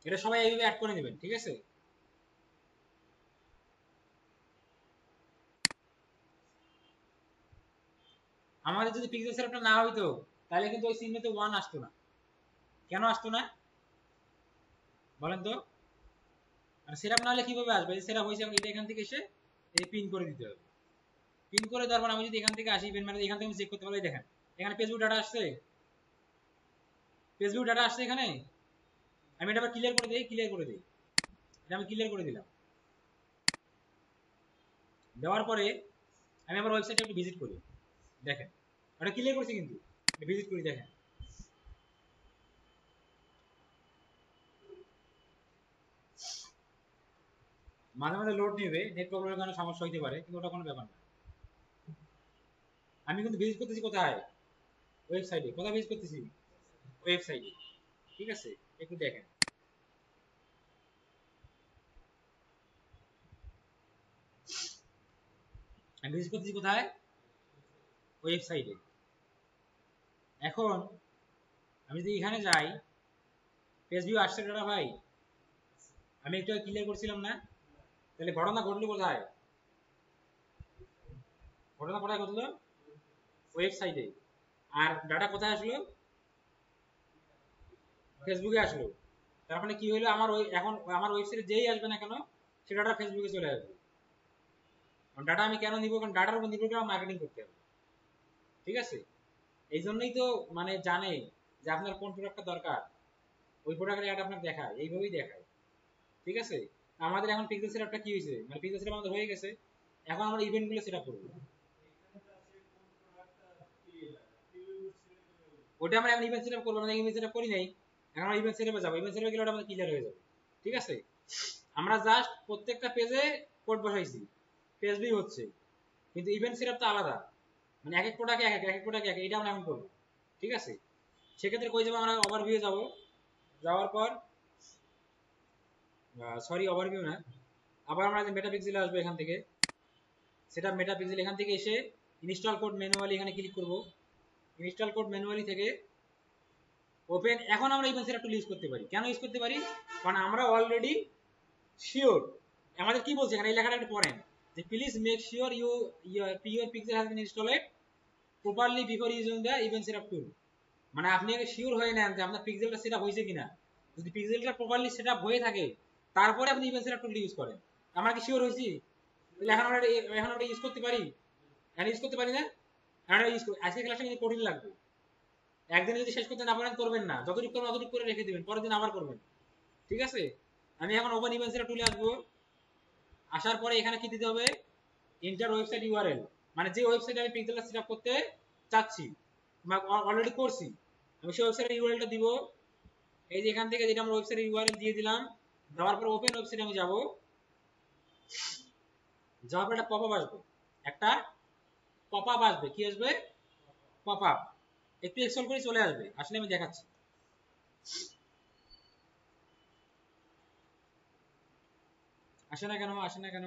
এটা সবাই এইভাবে অ্যাড করে নেবেন। ঠিক আছে, আমাদের যদি পিক্সেল সেটআপটা না হইতো তাহলে কিন্তু ওই সিমটাতে 1 আসতো না। কেন আসতো না বলেন তো, আর সেটআপ না হলে কিভাবে আসবে, সেটআপ হইছে এটা এখান থেকে এসে এই পিন করে দিতে হবে, পিন করে দেওয়ার পর আমি যদি এখান থেকে আসি ইভেন্ট ম্যানেজার, এখান থেকে আমি চেক করতে পারি, দেখেন এখানে ফেসবুক ডাটা আসছে, ফেসবুক ডাটা আসছে এখানে, আমি এটা আবার ক্লিয়ার করে দিই, ক্লিয়ার করে দিই, এটা আমি ক্লিয়ার করে দিলাম। দেওয়ার পরে আমি আমার ওয়েবসাইটে একটু ভিজিট করি, দেখেন এটা ক্লিয়ার করছি, কিন্তু ভিজিট করি দেখেন, মাঝে মাঝে লোড নেবে, নেট প্রবলেমের কারণে সমস্যা হইতে পারে, কিন্তু ওটা কোনো ব্যাপার না। আমি কিন্তু ভিজিট করতেছি কোথায়, ওয়েবসাইটে, কোথায় ভিজিট করতেছি, ওয়েবসাইটে। ঠিক আছে, একটু দেখেন, আমি ভিজিট করতেছি কোথায়, ওয়েবসাইটে। এখন আমি যদি এখানে যাই, পেজ ভিউ আসছে না ভাই, আমি একটু ক্লিয়ার করছিলাম না, তাহলে ঘটনা ঘটলো কোথায়, ঘটনা কোথায় ঘটলো, ওয়েবসাইটে। আর ডাটা কোথায় আসলো, ফেসবুকে আসলো। তার মানে কি হলো, আমার ওই এখন আমার ওয়েবসাইটে যেই আসবে না কেন সে ডাটা ফেসবুকে চলে আসবে। ডাটা আমি কেন নিব, কারণ ডাটার উপর নির্ভর করে আমার মার্কেটিং করতে হবে। ঠিক আছে, এই জন্যই তো মানে জানে যে আপনার কোন প্রোডাক্টটা দরকার, ওই প্রোডাক্টের অ্যাড আপনাকে দেখায়, এইভাবেই দেখায়। ঠিক আছে, আমাদের এখন পিক্সেল সেটআপটা কি হয়েছে, মানে পিক্সেল সেটআপ আমাদের হয়ে গেছে, এখন আমরা ইভেন্ট গুলো সেটআপ করব। ওটা আমরা এখন ইভেন্ট সেটআপ করব না, ইভেন্ট সেটআপ করি নাই, এখন আমরা ইভেন্ট সেটআপে যাব, ইভেন্ট সেটআপে গেলে ওটা আমাদের ক্লিয়ার হয়ে যাবে। ঠিক আছে, আমরা জাস্ট প্রত্যেকটা পেজে কোড বসাইছি, পেজ ভিউ হচ্ছে, কিন্তু ইভেন্ট সেটআপ তো আলাদা, মানে এক এক প্রোডাক্ট এক এক প্রোডাক্ট এক, এটা আমরা এখন করব। ঠিক আছে, সেক্ষেত্রে কই যাব, আমরা ওভারভিউ যাব, যাওয়ার পর সরি ওভারভিউ না, আবার আমরা মেটা পিক্সেলে আসবো, এখান থেকে সেটা মেটা পিক্সেল, এখান থেকে এসে ইনস্টল কোড ম্যানুয়ালি এখানে ক্লিক করব, ইনস্টল কোড ম্যানুয়ালি থেকে ওপেন। এখন আমরা ইভেন্ট সেটআপ টুল ইউজ করতে পারি, কেন ইউজ করতে পারি, কারণ আমরা অলরেডি শিওর, আমাদের কি বলছে এখানে এই লেখাটা একটু পড়েন, যে please make sure your pixel has been installed properly before using the event setup tool। মানে আপনি আগে শিওর হয়ে নেন যে আপনার পিক্সেলটা সেটআপ হয়েছে কিনা, যদি পিক্সেলটা প্রপারলি সেটআপ হয়ে থাকে তারপরে আপনি ইভেন্ট সেটআপ টুল ইউজ করেন। আমরা কি শিওর হইছি, তাহলে এখন আমরা ইউজ করতে পারি, এখন ইউজ করতে পারি না, আমরা ইউজ করি। আজকে ক্লাসটা কিন্তু কঠিন লাগবে, একদিনে যদি শেষ করতে না পারেন করবেন না, যতটুকু করবেন ততটুকু করে রেখে দিবেন, পরের দিন আবার করবেন। ঠিক আছে, আমি এখন ওপেন ইভেন্ট সেটআপ টুলে আসবো, আসার পরে এখানে কি দিতে হবে, ইন্টার ওয়েবসাইট ইউআরএল, মানে যে ওয়েবসাইটে আমি পিক্সেলটা সেটআপ করতে চাচ্ছি বা অলরেডি করছি, আমি সেই ওয়েবসাইটের ইউআরএলটা দিব। এই যে এখান থেকে যেটা আমরা ওয়েবসাইটের ইউআরএল দিয়ে দিলাম, দেওয়ার পর ওপেন ওয়েবসাইটে আমি যাব, যাওয়ার পর একটা পপআপ আসবে, একটা পপআপ আসবে, কি আসবে, পপআপ, একটু এক্সপ্লোর করে চলে আসবে, আসলে আমি দেখাচ্ছি। আসে না কেন, আসে না কেন,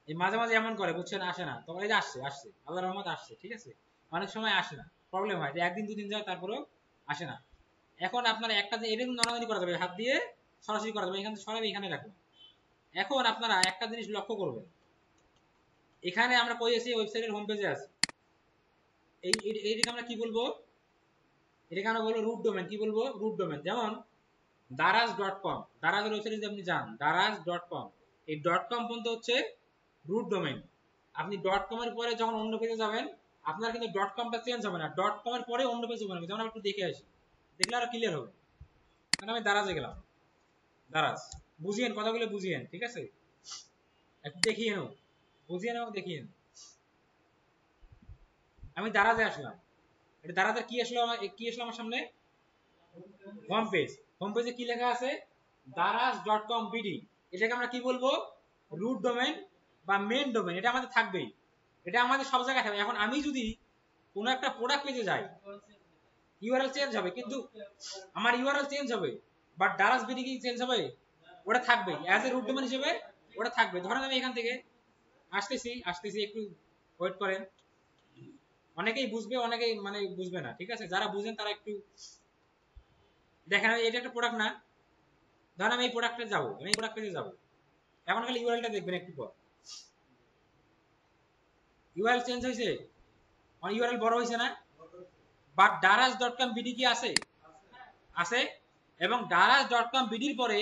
এই মাঝে মাঝে এমন করে বুঝছেন, আসে না, তখন এই যে আসছে, আসছে আল্লাহর রহমত আসছে। ঠিক আছে, অনেক সময় আসে না, প্রবলেম হয় যে একদিন দুদিন যায় তারপরেও আসে না। এখন আপনারা একটা যে এটা নড়ানড়ি করা যাবে, হাত দিয়ে সরাসরি করা যাবে, এখান থেকে সরাবে এখানে রাখবেন। এখন আপনারা একটা জিনিস লক্ষ্য করবেন, এখানে আমরা কই আছি, ওয়েবসাইটের হোম পেজে আছি, এইটাকে আমরা কি বলবো, এটাকে আমরা বলবো রুট ডোমেন, কি বলবো, রুট ডোমেন। যেমন daraz.com, দারাজের ওয়েবসাইটে যদি আপনি যান daraz.com, এই .com পর্যন্ত হচ্ছে রুট ডোমেন। আপনি .com এর পরে যখন অন্য পেজে যাবেন, আপনার কিন্তু .comটা চেঞ্জ হবে না, .com এর পরে অন্য পেজে যাবেন। যেমন আমি একটু দেখে আসি, দেখলে আরো ক্লিয়ার হবে। কারণ আমি দারাজে গেলাম, দারাজ, বুঝিয়েন কথাগুলো, বুঝিয়েন। ঠিক আছে, একটু দেখিয়ে নাও, বুঝিয়ে নাও, দেখিয়ে নাও। আমি দারাজে আসলাম, এটা দারাজের কি আসলো, কি আসলো আমার সামনে, হোম পেজ। হোম পেজে কি লেখা আছে, daraz.com bd, এটাকে আমরা কি বলবো, রুট ডোমেন বা মেন ডোমেন, এটা আমাদের থাকবেই, এটা আমাদের সব জায়গায় থাকবে। এখন আমি যদি কোনো একটা প্রোডাক্ট পেজে যাই, ইউআরএল চেঞ্জ হবে, কিন্তু আমার ইউআরএল চেঞ্জ হবে, বাট দারাজ বিডি কি চেঞ্জ হবে, ওটা থাকবেই অ্যাজ এ রুট ডোমেন হিসেবে, ওটা থাকবে। ধরেন আমি এখান থেকে আসতেছি, একটু ওয়েট করেন, অনেকেই বুঝবে, অনেকেই মানে বুঝবে না। ঠিক আছে, যারা বুঝেন তারা একটু দেখেন, এটা একটা প্রোডাক্ট না, ধরেন আমি এই প্রোডাক্টে যাবো, আমি এই প্রোডাক্ট পেজে যাবো, এখন খালি ইউআরএলটা দেখবেন একটু পর, ইউআরএল চেঞ্জ হয়েছে, আমার ইউআরএল বড় হয়েছে না, বাট daraz.com বিডি কি আছে, আছে, এবং daraz.com বিডির পরে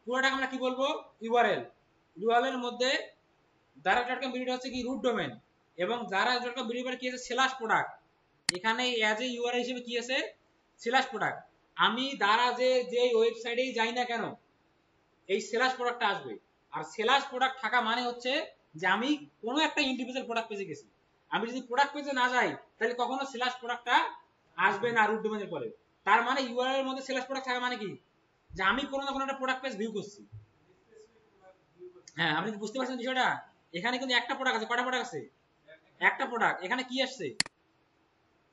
পুরোটাকে আমরা কি বলবো, ইউআরএল, ইউআরএল এর মধ্যে daraz.com বিডি হচ্ছে কি রুট ডোমেন, এবং daraz.com বিডির পরে কি আছে, স্ল্যাশ প্রোডাক্ট, এখানে অ্যাজ এ ইউআরএল হিসেবে কি আছে, স্ল্যাশ প্রোডাক্ট। আমি দারাজে যে ওয়েবসাইটেই যাই না কেন, এই স্ল্যাশ প্রোডাক্টটা আসবে। আর স্ল্যাশ প্রোডাক্ট থাকা মানে হচ্ছে যে আমি কোনো একটা ইন্ডিভিজুয়াল প্রোডাক্ট পেজে গেছি, আমি যদি প্রোডাক্ট পেজে না যাই তাহলে কখনো স্ল্যাশ প্রোডাক্টটা আসবে না রুট ডোমেনের পরে। তার মানে ইউআরএল এর মধ্যে স্ল্যাশ প্রোডাক্ট থাকা মানে কি, যে আমি কোনো না কোনো একটা প্রোডাক্ট পেজ ভিউ করছি। হ্যাঁ, আপনি বুঝতে পারছেন বিষয়টা, এখানে কিন্তু একটা প্রোডাক্ট আছে, কয়টা প্রোডাক্ট আছে, একটা প্রোডাক্ট, এখানে কি আসছে,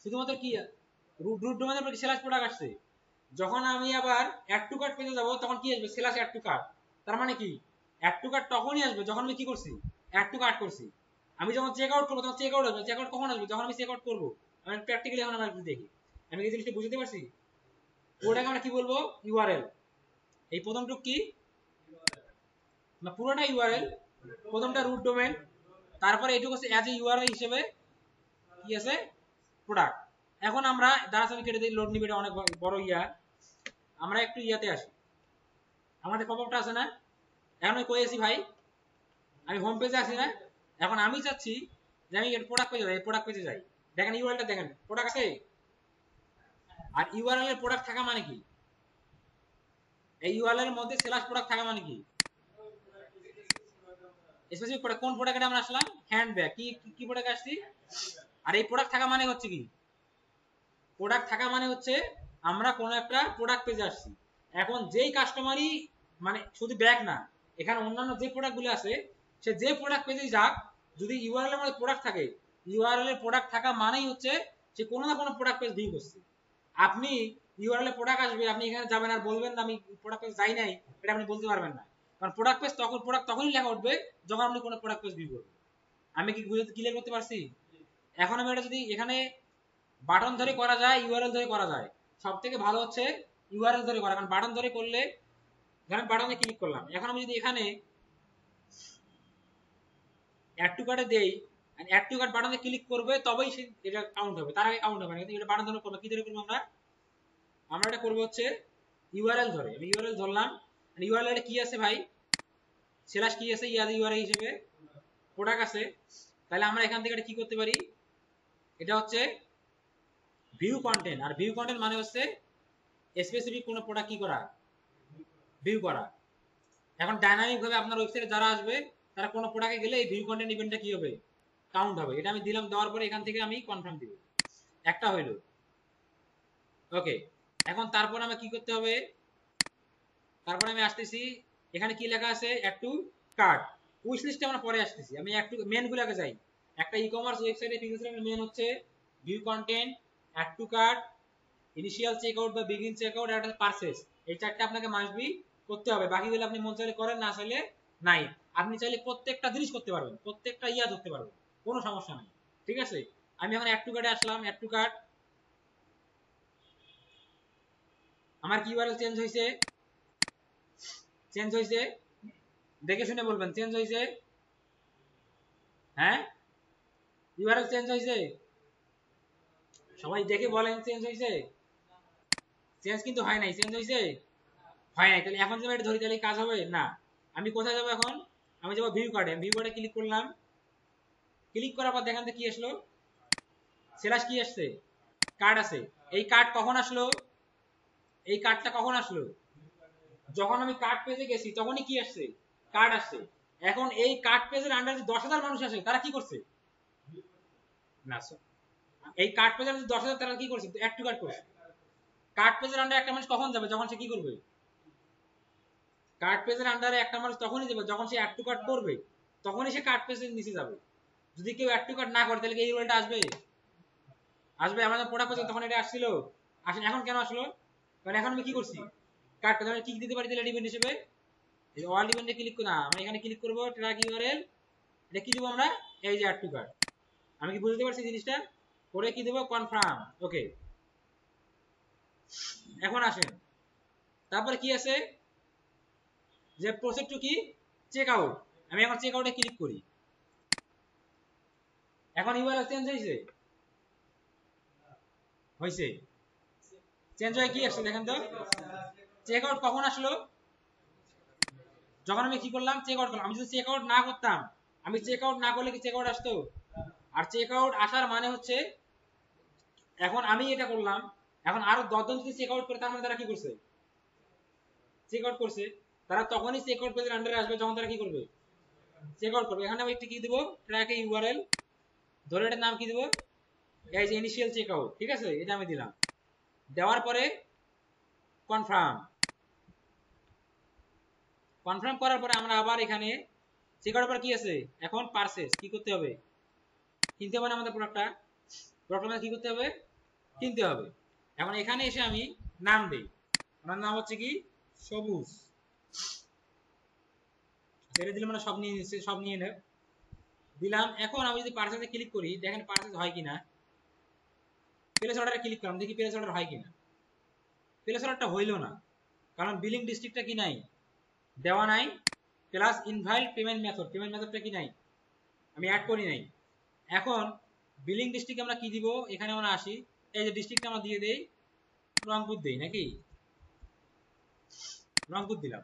শুধুমাত্র কি রুট ডোমেনের পরে স্ল্যাশ প্রোডাক্ট আসছে। যখন আমি আবার অ্যাড টু কার্ট পেজে যাব, তখন কি আসবে, স্ল্যাশ অ্যাড টু কার্ট। তার মানে কি, অ্যাড টু কার্ট তখনই আসবে যখন আমি কি করছি, অ্যাড টু কার্ট করছি। আমি যখন চেক আউট করবো তখন চেক আউট আসবে, চেক আউট কখন আসবে, যখন আমি চেক আউট করবো। আমি প্র্যাকটিক্যালি এখন আমরা দেখি, আমি এই জিনিসটা বুঝতে পারছি। ওটাকে আমরা কি বলবো, ইউআরএল। এই প্রথমটুক কি না, পুরোটা ইউআরএল, প্রথমটা রুট ডোমেন, তারপরে এটুকু আছে অ্যাজ এ ইউআরএল হিসেবে কি আছে, প্রোডাক্ট। এখন আমরা দাঁড়াস, আমি কেটে দিই, লোড নিবে, এটা অনেক বড় ইয়া, আমরা একটু ইয়াতে আসি, আমাদের পপআপটা আছে না, এখন আমি কই আছি ভাই, আমি হোম পেজে আছি না। এখন আমি চাচ্ছি যে আমি প্রোডাক্ট পেজে যাই, প্রোডাক্ট পেজে যাই, দেখেন ইউআরএলটা দেখেন, প্রোডাক্ট আছে, আর ইউআরএল এর প্রোডাক্ট থাকা মানে কি, এই ইউআরএল এর মধ্যে স্ল্যাশ প্রোডাক্ট থাকা মানে কি, স্পেসিফিক প্রোডাক্ট। কোন প্রোডাক্টে আমরা আসলাম, হ্যান্ডব্যাগ। কি কি প্রোডাক্ট আসছি, আর এই প্রোডাক্ট থাকা মানে হচ্ছে কি, প্রোডাক্ট থাকা মানে হচ্ছে আমরা কোন একটা প্রোডাক্ট পেজে আসছি। এখন যেই কাস্টমারই, মানে শুধু ব্যাগ না, এখানে অন্যান্য যে প্রোডাক্টগুলো আছে, সে যে প্রোডাক্ট পেজে যাক, যদি ইউআরএল এর মধ্যে প্রোডাক্ট থাকে, ইউআরএল এর প্রোডাক্ট থাকা মানেই হচ্ছে সে কোনো না কোনো প্রোডাক্ট পেজ ভিউ করছে। আপনি ইউআরএল এ প্রোডাক্ট আসবে, আপনি এখানে যাবেন আর বলবেন না আমি প্রোডাক্ট পেজ যাই নাই, এটা আপনি বলতে পারবেন না। কারণ প্রোডাক্ট পেজ প্রোডাক্ট তখনই লেখা উঠবে যখন আপনি কোনো প্রোডাক্ট পেজ ভিউ করবেন। আমি কি বুঝতে ক্লিয়ার করতে পারছি? এখন আমি এটা যদি এখানে বাটন ধরে করা যায়, ইউআরএল ধরে করা যায়, সব থেকে ভালো হচ্ছে ইউআরএল ধরে করা। কারণ বাটন ধরে করলে, ধরেন বাটনে ক্লিক করলাম, এখন আমি যদি এখানে অ্যাড টু কার্টে দেই, অ্যাড টু কার্ট বাটনে ক্লিক করবে তবেই সে এটা কাউন্ট হবে, তার আগে কাউন্ট হবে না। কিন্তু এটা বাটন ধরে করবো, কি ধরে করবো আমরা এটা করবো হচ্ছে ইউআরএল ধরে। আমি ইউআরএল ধরলাম, ইউআরএল কি আছে ভাই, স্ল্যাশ কি আছে, ইয়াদ ইউআরএল হিসেবে প্রোডাক্ট আছে। তাহলে আমরা এখান থেকে এটা কি করতে পারি, এটা হচ্ছে ভিউ কন্টেন্ট। আর ভিউ কন্টেন্ট মানে হচ্ছে স্পেসিফিক কোনো প্রোডাক্ট কি করা, ভিউ করা। এখন ডাইনামিক ভাবে আপনার ওয়েবসাইটে যারা আসবে, তারা কোনো প্রোডাক্টে গেলে এই ভিউ কন্টেন্ট ইভেন্টটা কি হবে, কাউন্ট হবে। এটা আমি দিলাম, দেওয়ার পরে এখান থেকে আমি কনফার্ম দিব, একটা হইলো। ওকে, এখন তারপর আমি কি করতে হবে, তারপর আমি আসতেছি, এখানে কি লেখা আছে, অ্যাড টু কার্ট। উইশ লিস্টে আমরা পরে আসতেছি, আমি একটু মেন গুলোকে যাই। একটা ই কমার্স ওয়েবসাইটে পিক্সেলের মেন হচ্ছে view content, add to cart, initial checkout বা বিগিন চেকআউট, আর পারচেজ। এই চারটা আপনাকে মাস্টবি করতে হবে। বাকিগুলো আপনি মন চাইলে করেন, না চাইলে নাই। আপনি চাইলে প্রত্যেকটা জিনিস করতে পারবেন, প্রত্যেকটা ইয়া ধরতে পারবেন, কোনো সমস্যা নেই। ঠিক আছে, আমি এখন অ্যাড টু কার্টে আসলাম। অ্যাড টু কার্ট, আমার কি ইউআরএল চেঞ্জ হয়েছে, চেঞ্জ হয়েছে, দেখে শুনে বলবেন চেঞ্জ হয়েছে। হ্যাঁ, ইউআরএল চেঞ্জ হয়েছে, সবাই দেখে বলেন চেঞ্জ হয়েছে। চেঞ্জ কিন্তু হয় নাই, চেঞ্জ হয়েছে, হয় নাই। তাহলে এখন যদি এটা ধরি তাহলে কাজ হবে না। আমি কোথায় যাবো এখন, আমি যাবো ভিউ কার্ডে। ভিউ কার্ডে ক্লিক করলাম, ক্লিক করার পর দেখেন তো কি আসলো, স্ল্যাশ কি আসছে, কার্ড আছে। এই কার্ড কখন আসলো, এই কার্ডটা কখন আসলো, যখন আমি কার্ড পেজে গেছি তখনই কি আসছে, কার্ড আসছে। এখন এই কার্ড পেজের আন্ডারে 10,000 মানুষ আসে, তারা কি করছে না, এই কার্ড পেজের 10,000 তারা কি করছে, অ্যাড টু কার্ট করছে। কার্ড পেজের আন্ডারে একটা মানুষ কখন যাবে, যখন সে কি করবে, কার্ড পেজের আন্ডারে একটা মানুষ তখনই যাবে যখন সে অ্যাড টু কার্ট করবে, তখনই সে কার্ড পেজের নিচে যাবে। যদি কেউ অ্যাড টু কার্ট না করে তাহলে এই রুলটা আসবে, আসবে। আমাদের প্রোডাক্ট পেজে তখন এটা আসছিল, আসেন। এখন কেন আসলো, কারণ এখন আমি কি করছি, কার্ড পেজে আমি টিক দিতে পারি তাহলে ইভেন্ট হিসেবে, এই অল ইভেন্টে ক্লিক না, আমি এখানে ক্লিক করব, ট্র্যাক ইউআরএল, এটা কি দেব আমরা, এই যে অ্যাড টু কার্ট। আমি কি বুঝতে পারছি জিনিসটা, করে কি দেব, কনফার্ম। ওকে, এখন আসেন, তারপরে কি আছে, যে প্রসেস টু কি, চেক আউট। আমি এখন চেক আউটে ক্লিক করি, এখন ইউআরএল চেঞ্জ হয়েছে, হয়েছে, চেঞ্জ হয়ে কি আসছে দেখেন তো, চেক আউট কখন আসলো, যখন আমি কি করলাম, চেক আউট করলাম। আমি যদি চেক আউট না করতাম, আমি চেক আউট না করলে কি চেক আউট আসতো, আর চেক আউট আসার মানে হচ্ছে, এখন আমি এটা করলাম, এখন আরো 10 জন যদি চেক আউট করে, তার মানে তারা কি করছে, চেক আউট করছে। তারা তখনই চেক আউট পেজের আন্ডারে আসবে যখন তারা কি করবে, চেক আউট করবে। এখানে আমি একটু কি দেব, ট্র্যাক ইউআরএল ধরে, এটার নাম কি দেব, এই যে ইনিশিয়াল চেক আউট। ঠিক আছে, এটা আমি দিলাম, দেওয়ার পরে কনফার্ম। কনফার্ম করার পরে আমরা আবার এখানে চেক আউটের পর কি আছে, এখন পারচেজ কি করতে হবে, কিনতে হবে না আমাদের প্রোডাক্টটা, প্রোডাক্টটা কি করতে হবে, কিনতে হবে। এখন এখানে এসে আমি নাম দেই, আমার নাম হচ্ছে কি, সবুজ। ছেড়ে দিলে মানে সব নিয়ে নিচ্ছে, সব নিয়ে নেব, দিলাম। এখন আমি যদি পারচেজে ক্লিক করি, দেখেন পারচেজ হয় কিনা, প্লেস অর্ডারে ক্লিক করলাম, দেখি প্লেস অর্ডার হয় কিনা। প্লেস অর্ডারটা হইল না, কারণ বিলিং ডিস্ট্রিক্টটা কি নাই, দেওয়া নাই, plus invalid payment method, payment মেথডটা কি নাই, আমি অ্যাড করি নাই। এখন বিলিং ডিস্ট্রিক্ট আমরা কি দিব, এখানে আমরা আসি, এই যে ডিস্ট্রিক্টটা আমরা দিয়ে দেই, রংপুর দেই নাকি, রংপুর দিলাম।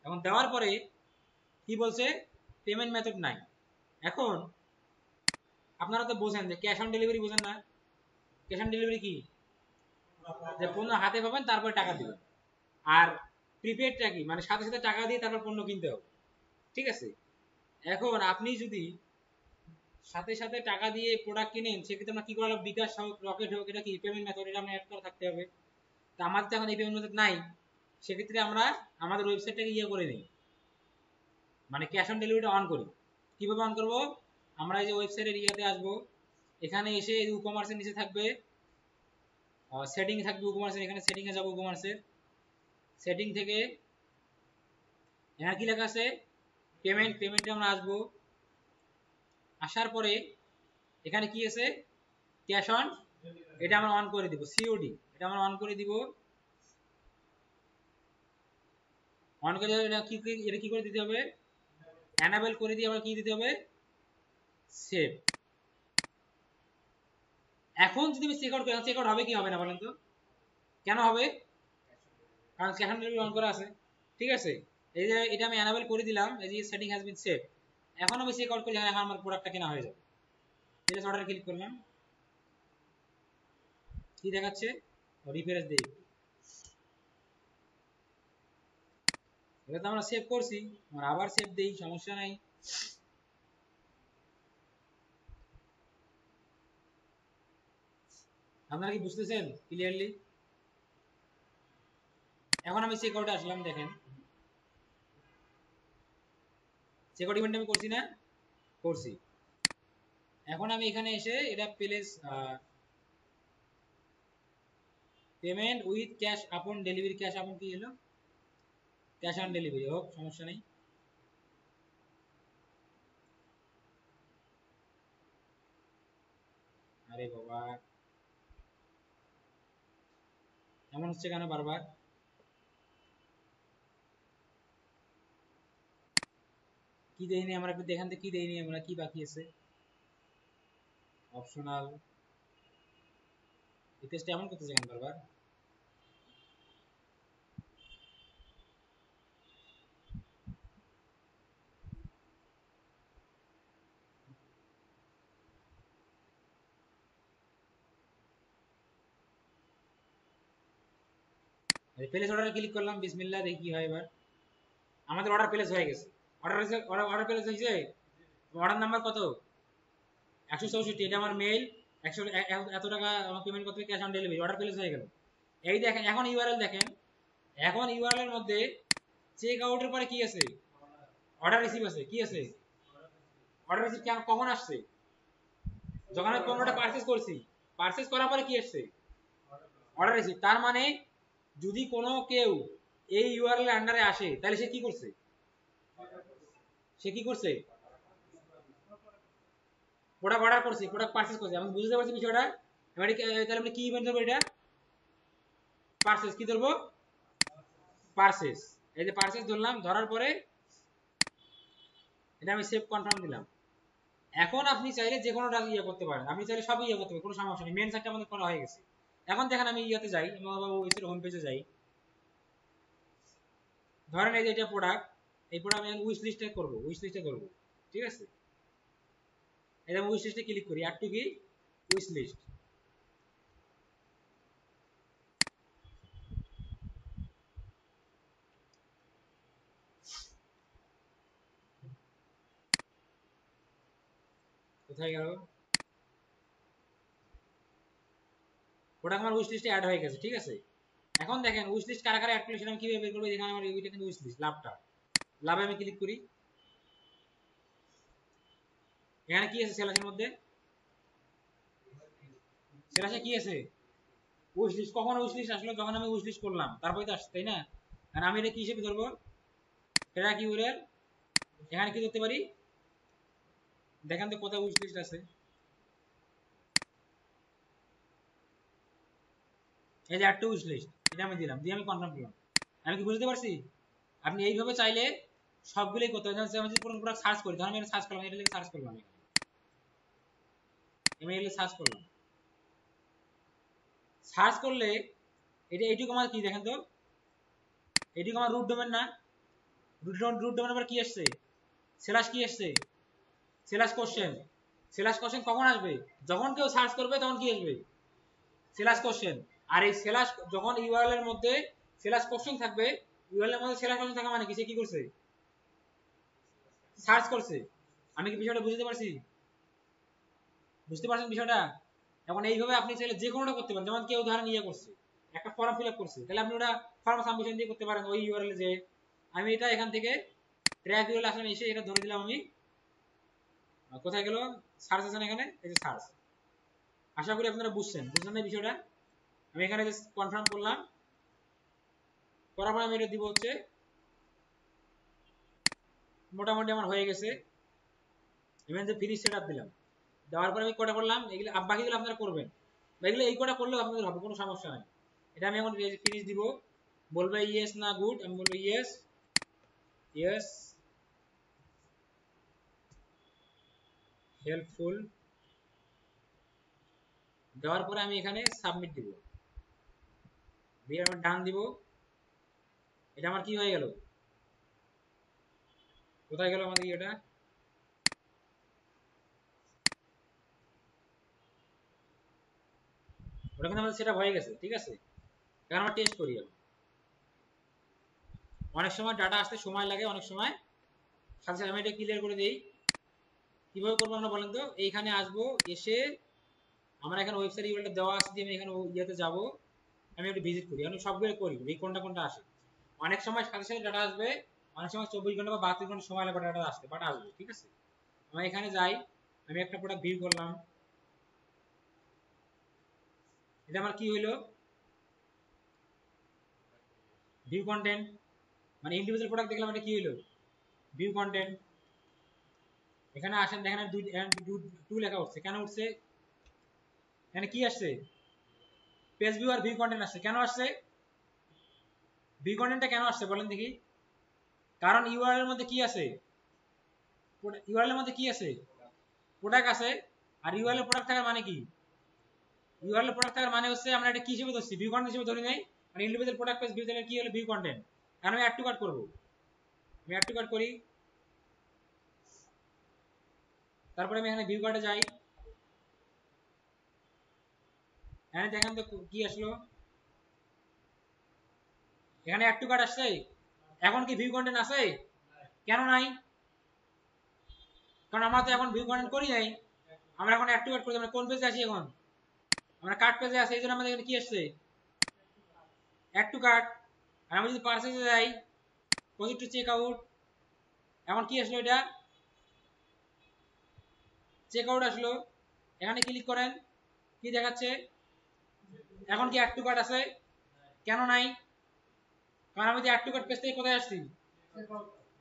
এখন দেওয়ার পরে কি বলছে, পেমেন্ট মেথড নাই। এখন আপনারা তো বোঝেন যে ক্যাশ অন ডেলিভারি, বোঝেন না, ক্যাশ অন ডেলিভারি কি, যে পণ্য হাতে পাবেন তারপরে টাকা দিবেন। আর প্রিপেডটা কি, মানে সাথে সাথে টাকা দিয়ে তারপর পণ্য কিনতে হবে, ঠিক আছে। এখন আপনি যদি সাথে সাথে টাকা দিয়ে প্রোডাক্ট কিনেন, সেক্ষেত্রে আমরা কি করা লাগবে, বিকাশ হোক, রকেট হোক, এটা কি পেমেন্ট মেথড, এটা আমরা অ্যাড করা থাকতে হবে। তো আমাদের তো এখন এই পেমেন্ট মেথড নাই, সেক্ষেত্রে আমরা আমাদের ওয়েবসাইটটাকে ইয়ে করে নিই, মানে ক্যাশ অন ডেলিভারিটা অন করি। কিভাবে অন করব, আমরা এই যে ওয়েবসাইটের ইয়াতে আসবো, এখানে এসে ই কমার্সের নিচে থাকবে সেটিং থাকবে ই কমার্সের, এখানে সেটিং এ যাব, ই কমার্সের সেটিং থেকে এখানে কি লেখা আছে পেমেন্টে আমরা আসবো। আসার পরে এখানে কি আছে ক্যাশ অন, এটা আমরা অন করে দিব, সিওডি এটা আমরা অন করে দিব। অন করে এটা কি করে দিতে হবে, এনাবেল করে দিয়ে আবার কি দিতে হবে, সেভ। এখন যদি আমি চেক আউট করি, চেক আউট হবে কি হবে না বলেন তো, কেন হবে, কারণ ক্যাশ অন ডেলিভারি অন করা আছে, ঠিক আছে। এই যে এটা আমি এনাবেল করে দিলাম, এই যে সেটিং হ্যাজ বিন সেভ। এখন আমি চেক আউট করি, এখন আমার প্রোডাক্টটা কেনা হয়ে যাবে। প্লেস অর্ডার ক্লিক করলাম, কি দেখাচ্ছে, রিফ্রেশ দেই, এটা তো আমরা সেভ করছি, আমরা আবার সেভ দেই, সমস্যা নাই। আপনারা কি বুঝতেছেন ক্লিয়ারলি? এখন আমি চেক আউটে আসলাম, দেখেন চেক আউট ইভেন্ট আমি করছি না, করছি। এখন আমি এখানে এসে এটা প্লেস পেমেন্ট উইথ ক্যাশ আপন ডেলিভারি, ক্যাশ আপন কি হলো, ক্যাশ অন ডেলিভারি হোক, সমস্যা নেই। আরে বাবা এমন হচ্ছে কেন বারবার, কি দেইনি আমরা, একটু দেখান তো কি দেইনি আমরা, কি বাকি আছে, অপশনাল, এই পেজটা এমন করতেছে কেন বারবার। প্লেস অর্ডারে ক্লিক করলাম, বিসমিল্লাহ, দেখি কি হয় এবার। আমাদের অর্ডার প্লেস হয়ে গেছে, অর্ডার প্লেস হয়েছে। অর্ডার নাম্বার কত, 164, এটা আমার মেইল, 100 এত টাকা আমার পেমেন্ট করতে হবে, cash on delivery, order place হয়ে গেল। এই দেখেন এখন ইউআরএল দেখেন, এখন ইউআরএল এর মধ্যে চেক আউটের পরে কি আছে, অর্ডার রিসিভ আছে, কি আছে, অর্ডার রিসিভ কখন আসছে, যখন আমি পণ্যটা পারচেজ করছি, পারচেজ করার পরে কি আসছে, অর্ডার রিসিভ। তার মানে যদি কোনো কেউ এই ইউআরএল আন্ডারে আসে, তাহলে সে কি করছে, সে কি করছে, প্রোডাক্ট অর্ডার করছে, প্রোডাক্ট পারচেজ করছে। আমি বুঝতে পারছি বিষয়টা। এবারে তাহলে আমরা কি ইভেন্ট ধরবো, এটা পারচেজ, কি ধরবো, পারচেজ। এই যে পারচেজ ধরলাম, ধরার পরে এটা আমি সেভ কনফার্ম দিলাম। এখন আপনি চাইলে যে কোনো ইয়ে করতে পারেন, আপনি চাইলে সবই ইয়ে করতে পারেন, কোনো সমস্যা নেই। মেন সাইটটা আমাদের করা হয়ে গেছে। এখন দেখেন আমি ইয়েতে যাই, ওয়েবসাইট হোম পেজে যাই, ধরেন এই যে এটা প্রোডাক্ট, এই প্রোডাক্ট আমি উইশ লিস্টে করব, উইশ লিস্টে করব, ঠিক আছে। এটা উইশ লিস্টে ক্লিক করি, অ্যাড টু কি, উইশ লিস্ট। কোথায় গেল, প্রোডাক্ট আমার উইশ লিস্টে অ্যাড হয়ে গেছে, ঠিক আছে। এখন দেখেন উইশ লিস্ট কারা কারা অ্যাড করেছে আমি কিভাবে বের করব, এখানে আমার এইটা কিন্তু উইশ লিস্ট, লাভটা, লাভে আমি ক্লিক করি, এখানে কি আছে সেলাসের মধ্যে, সেলাসে কি আছে, উইশ লিস্ট। কখন উইশ লিস্ট আসলো, যখন আমি উইশ লিস্ট করলাম, তারপরে তো আসছে, তাই না। আর আমি এটা কি হিসেবে ধরবো, এটা কি বলে, এখানে কি ধরতে পারি, দেখেন তো কোথায় উইশ লিস্ট আছে, এই যে একটা উইশ লিস্ট, এটা আমি দিলাম, দিয়ে আমি কনফার্ম করলাম। আমি কি বুঝতে পারছি, আপনি এইভাবে চাইলে সবগুলোই করতে পারেন। আমি যদি কোনো প্রোডাক্ট সার্চ করি, ধরেন আমি সার্চ করলাম, এটা লিখে সার্চ করলাম, আমি এটা সার্চ করলাম, সার্চ করলে এটা এইটুকু আমার কি দেখেন তো, এইটুকু আমার রুট ডোমেন না, রুট ডোমেন আবার কি আসছে, সেলাস কি আসছে, সেলাস কোশ্চেন। সেলাস কোশ্চেন কখন আসবে, যখন কেউ সার্চ করবে তখন কি আসবে, সেলাস কোশ্চেন। আর এই স্ল্যাশ যখন ইউআরএল এর মধ্যে স্ল্যাশ কোশ্চেন থাকবে, ইউআরএল এর মধ্যে স্ল্যাশ কোশ্চেন থাকা মানে কি, সে কি করছে, সার্চ করছে। আমি কি বিষয়টা বুঝতে পারছি? বুঝতে পারছেন বিষয়টা? এখন এইভাবে আপনি চাইলে যে কোনোটা করতে পারেন। যেমন কেউ ধরেন ইয়ে করছে, একটা ফর্ম ফিল আপ করছে, তাহলে আপনি ওটা ফর্ম সাবমিশন দিয়ে করতে পারেন ওই ইউআরএল যে আমি এটা এখান থেকে ট্র্যাক ইউআরএল আসলে এসে এটা ধরে দিলাম আমি, কোথায় গেল সার্চ আছে এখানে, এই যে সার্চ। আশা করি আপনারা বুঝছেন না বিষয়টা। আমি এখানে জাস্ট কনফার্ম করলাম, করার পর আমি এটা দিব হচ্ছে, মোটামুটি আমার হয়ে গেছে। এখানে যে ফিনিশ সেটআপ দিলাম, দেওয়ার পর আমি কটা করলাম, এগুলো বাকিগুলো আপনারা করবেন, এগুলো এই কটা করলেও আপনাদের হবে, কোনো সমস্যা নাই। এটা আমি এখন ফিনিশ দিব, বলবে ইয়েস না গুড, আমি বলবো ইয়েস, ইয়েস হেল্পফুল, দেওয়ার পরে আমি এখানে সাবমিট দিব, দিয়ে আমি ডান দিব। এটা আমার কি হয়ে গেল, কোথায় গেল আমাদের এটা, ওটা কিন্তু আমাদের সেটা হয়ে গেছে, ঠিক আছে। এখন আমরা টেস্ট করি। অনেক সময় ডাটা আসতে সময় লাগে, অনেক সময় সাথে সাথে আমি এটা ক্লিয়ার করে দিই। কিভাবে করবো আমরা বলেন তো, এইখানে আসবো, এসে আমরা এখানে ওয়েবসাইট ইউআরএলটা দেওয়া আছে দিয়ে আমি এখানে ইয়েতে যাব, আমি একটু ভিজিট করি, আমি সবগুলো করি এই কোনটা কোনটা আসে। অনেক সময় সাথে সাথে ডাটা আসবে, অনেক সময় 24 ঘন্টা বা 32 ঘন্টা সময় লাগবে ডাটা আসতে, বাট আসবে, ঠিক আছে। আমি এখানে যাই, আমি একটা প্রোডাক্ট ভিউ করলাম, এটা আমার কি হইলো, ভিউ কন্টেন্ট, মানে ইন্ডিভিজুয়াল প্রোডাক্ট দেখলাম, এটা কি হইলো, ভিউ কন্টেন্ট। এখানে আসেন দেখেন টু লেখা উঠছে, কেন উঠছে, এখানে কি আসছে, পেজ ভিউ আর ভিউ কন্টেন্ট আসছে, কেন আসছে, ভিউ কন্টেন্টটা কেন আসছে বলেন দেখি। কারণ ইউআরএল এর মধ্যে কি আছে, ইউআরএল এর মধ্যে কি আছে, প্রোডাক্ট আছে। আর ইউআরএল প্রোডাক্ট থাকার মানে কি, ইউআরএল প্রোডাক্ট থাকার মানে হচ্ছে আমরা এটা কি হিসেবে ধরছি, ভিউ কন্টেন্ট হিসেবে ধরি নাই। মানে ইন্ডিভিজুয়াল প্রোডাক্ট পেজ ভিউ তাহলে কি হলো, ভিউ কন্টেন্ট। কারণ আমি অ্যাড টু কার্ট করব, আমি অ্যাড টু কার্ট করি, তারপরে আমি এখানে ভিউ কার্টে যাই, এখানে দেখেন তো কি আসলো, এখানে অ্যাড টু কার্ট আসছে। এখন কি ভিউ কন্টেন্ট আছে, কেন নাই, কারণ আমরা তো এখন ভিউ কন্টেন্ট করি নাই, আমরা এখন অ্যাড টু কার্ট করি। আমরা কোন পেজে আছি এখন, আমরা কার্ট পেজে আছি, এই জন্য আমাদের এখানে কি আসছে, অ্যাড টু কার্ট। আর আমি যদি পারচেজে যাই, প্রজেক্ট টু চেক আউট, এখন কি আসলো, এটা চেক আউট আসলো। এখানে ক্লিক করেন, কি দেখাচ্ছে, এখন কি অ্যাড টু কার্ট আছে, কেন নাই, কারণ আমি যে অ্যাড টু কার্ট পেজ থেকে কোথায় আসছি,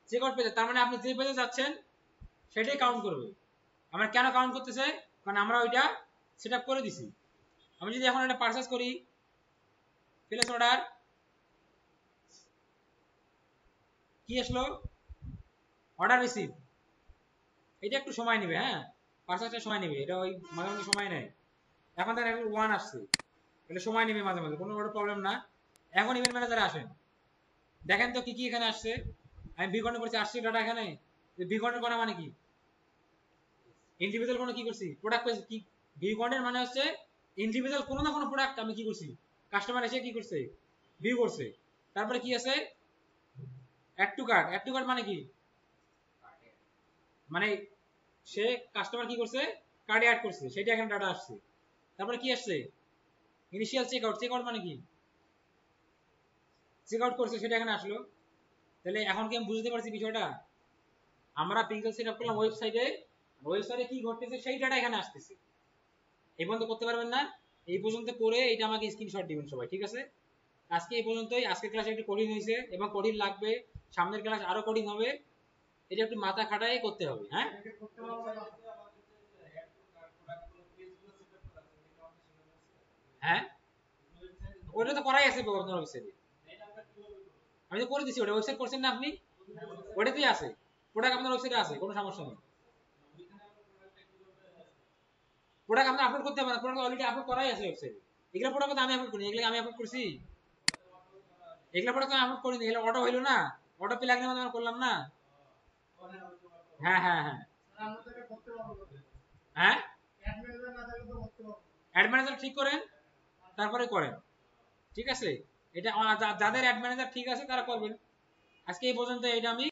চেক আউট পেজে। তার মানে আপনি যে পেজে যাচ্ছেন সেটাই কাউন্ট করবে। আমরা কেন কাউন্ট করতেছে, কারণ আমরা ওইটা সেট আপ করে দিছি। আমি যদি এখন এটা পারচেজ করি, প্লেস অর্ডার, কি আসলো, অর্ডার রিসিভ। এটা একটু সময় নেবে, হ্যাঁ পারচেজটা সময় নেবে, এটা ওই মাঝে মাঝে সময় নেয়। এখন তার ওয়ান আসছে, এটা সময় নেবে মাঝে মাঝে, কোনো প্রবলেম না। এখন ইভেন্ট ম্যানেজারে আসেন, দেখেন তো কি কি এখানে আসছে। আমি ভি কন্টেন্ট করছি, আসছে ডাটা এখানে, ভি কন্টেন্ট করা মানে কি, ইন্ডিভিজুয়াল কোনো কি করছি, প্রোডাক্ট পেজ কি, ভি কন্টেন্ট মানে হচ্ছে ইন্ডিভিজুয়াল কোনো না কোনো প্রোডাক্ট আমি কি করছি, কাস্টমার এসে কি করছে, ভিউ করছে। তারপরে কি আছে, add to cart. Add to cart মানে কি, মানে সে কাস্টমার কি করছে, কার্ডে অ্যাড করছে, সেটা এখানে ডাটা আসছে। তারপরে কি আসছে, initial check out. Check out মানে কি, চেক আউট করছে, সেটা এখানে আসলো। তাহলে এখন কি আমি বুঝতে পারছি বিষয়টা, আমরা পিক্সেল সেট আপ করলাম ওয়েবসাইটে, ওয়েবসাইটে কি ঘটতেছে সেই ডাটা এখানে আসতেছে। এই পর্যন্ত করতে পারবেন না, এই পর্যন্ত করে এটা আমাকে স্ক্রিনশট দিবেন সবাই, ঠিক আছে। আজকে এই পর্যন্তই। আজকের ক্লাসে একটু কঠিন হয়েছে এবং কঠিন লাগবে, সামনের ক্লাস আরো কঠিন হবে, এটা একটু মাথা খাটাই করতে হবে, হ্যাঁ। হ্যাঁ ওটা তো করাই আছে আপনার ওয়েবসাইটে, আমি তো করে দিছি, ওটা ওয়েবসাইট করছেন না আপনি, ওটাতেই আছে, প্রোডাক্ট আপনার ওয়েবসাইটে আছে, কোনো সমস্যা নেই। প্রোডাক্ট আপনি আপলোড করতে পারেন, প্রোডাক্ট অলরেডি আপলোড করাই আছে ওয়েবসাইটে। এগুলো প্রোডাক্ট আমি আপলোড করি, এগুলো আমি আপলোড করছি, এগুলো প্রোডাক্ট আমি আপলোড করিনি, এগুলো অটো হইলো না, অটো পে লাগলে মানে করলাম না। হ্যাঁ হ্যাঁ হ্যাঁ হ্যাঁ, অ্যাড ম্যানেজার ঠিক করেন, তারপরে করেন। ঠিক আছে, এটা যাদের অ্যাড ম্যানেজার ঠিক আছে তারা করবেন। আজকে এই পর্যন্ত, এটা আমি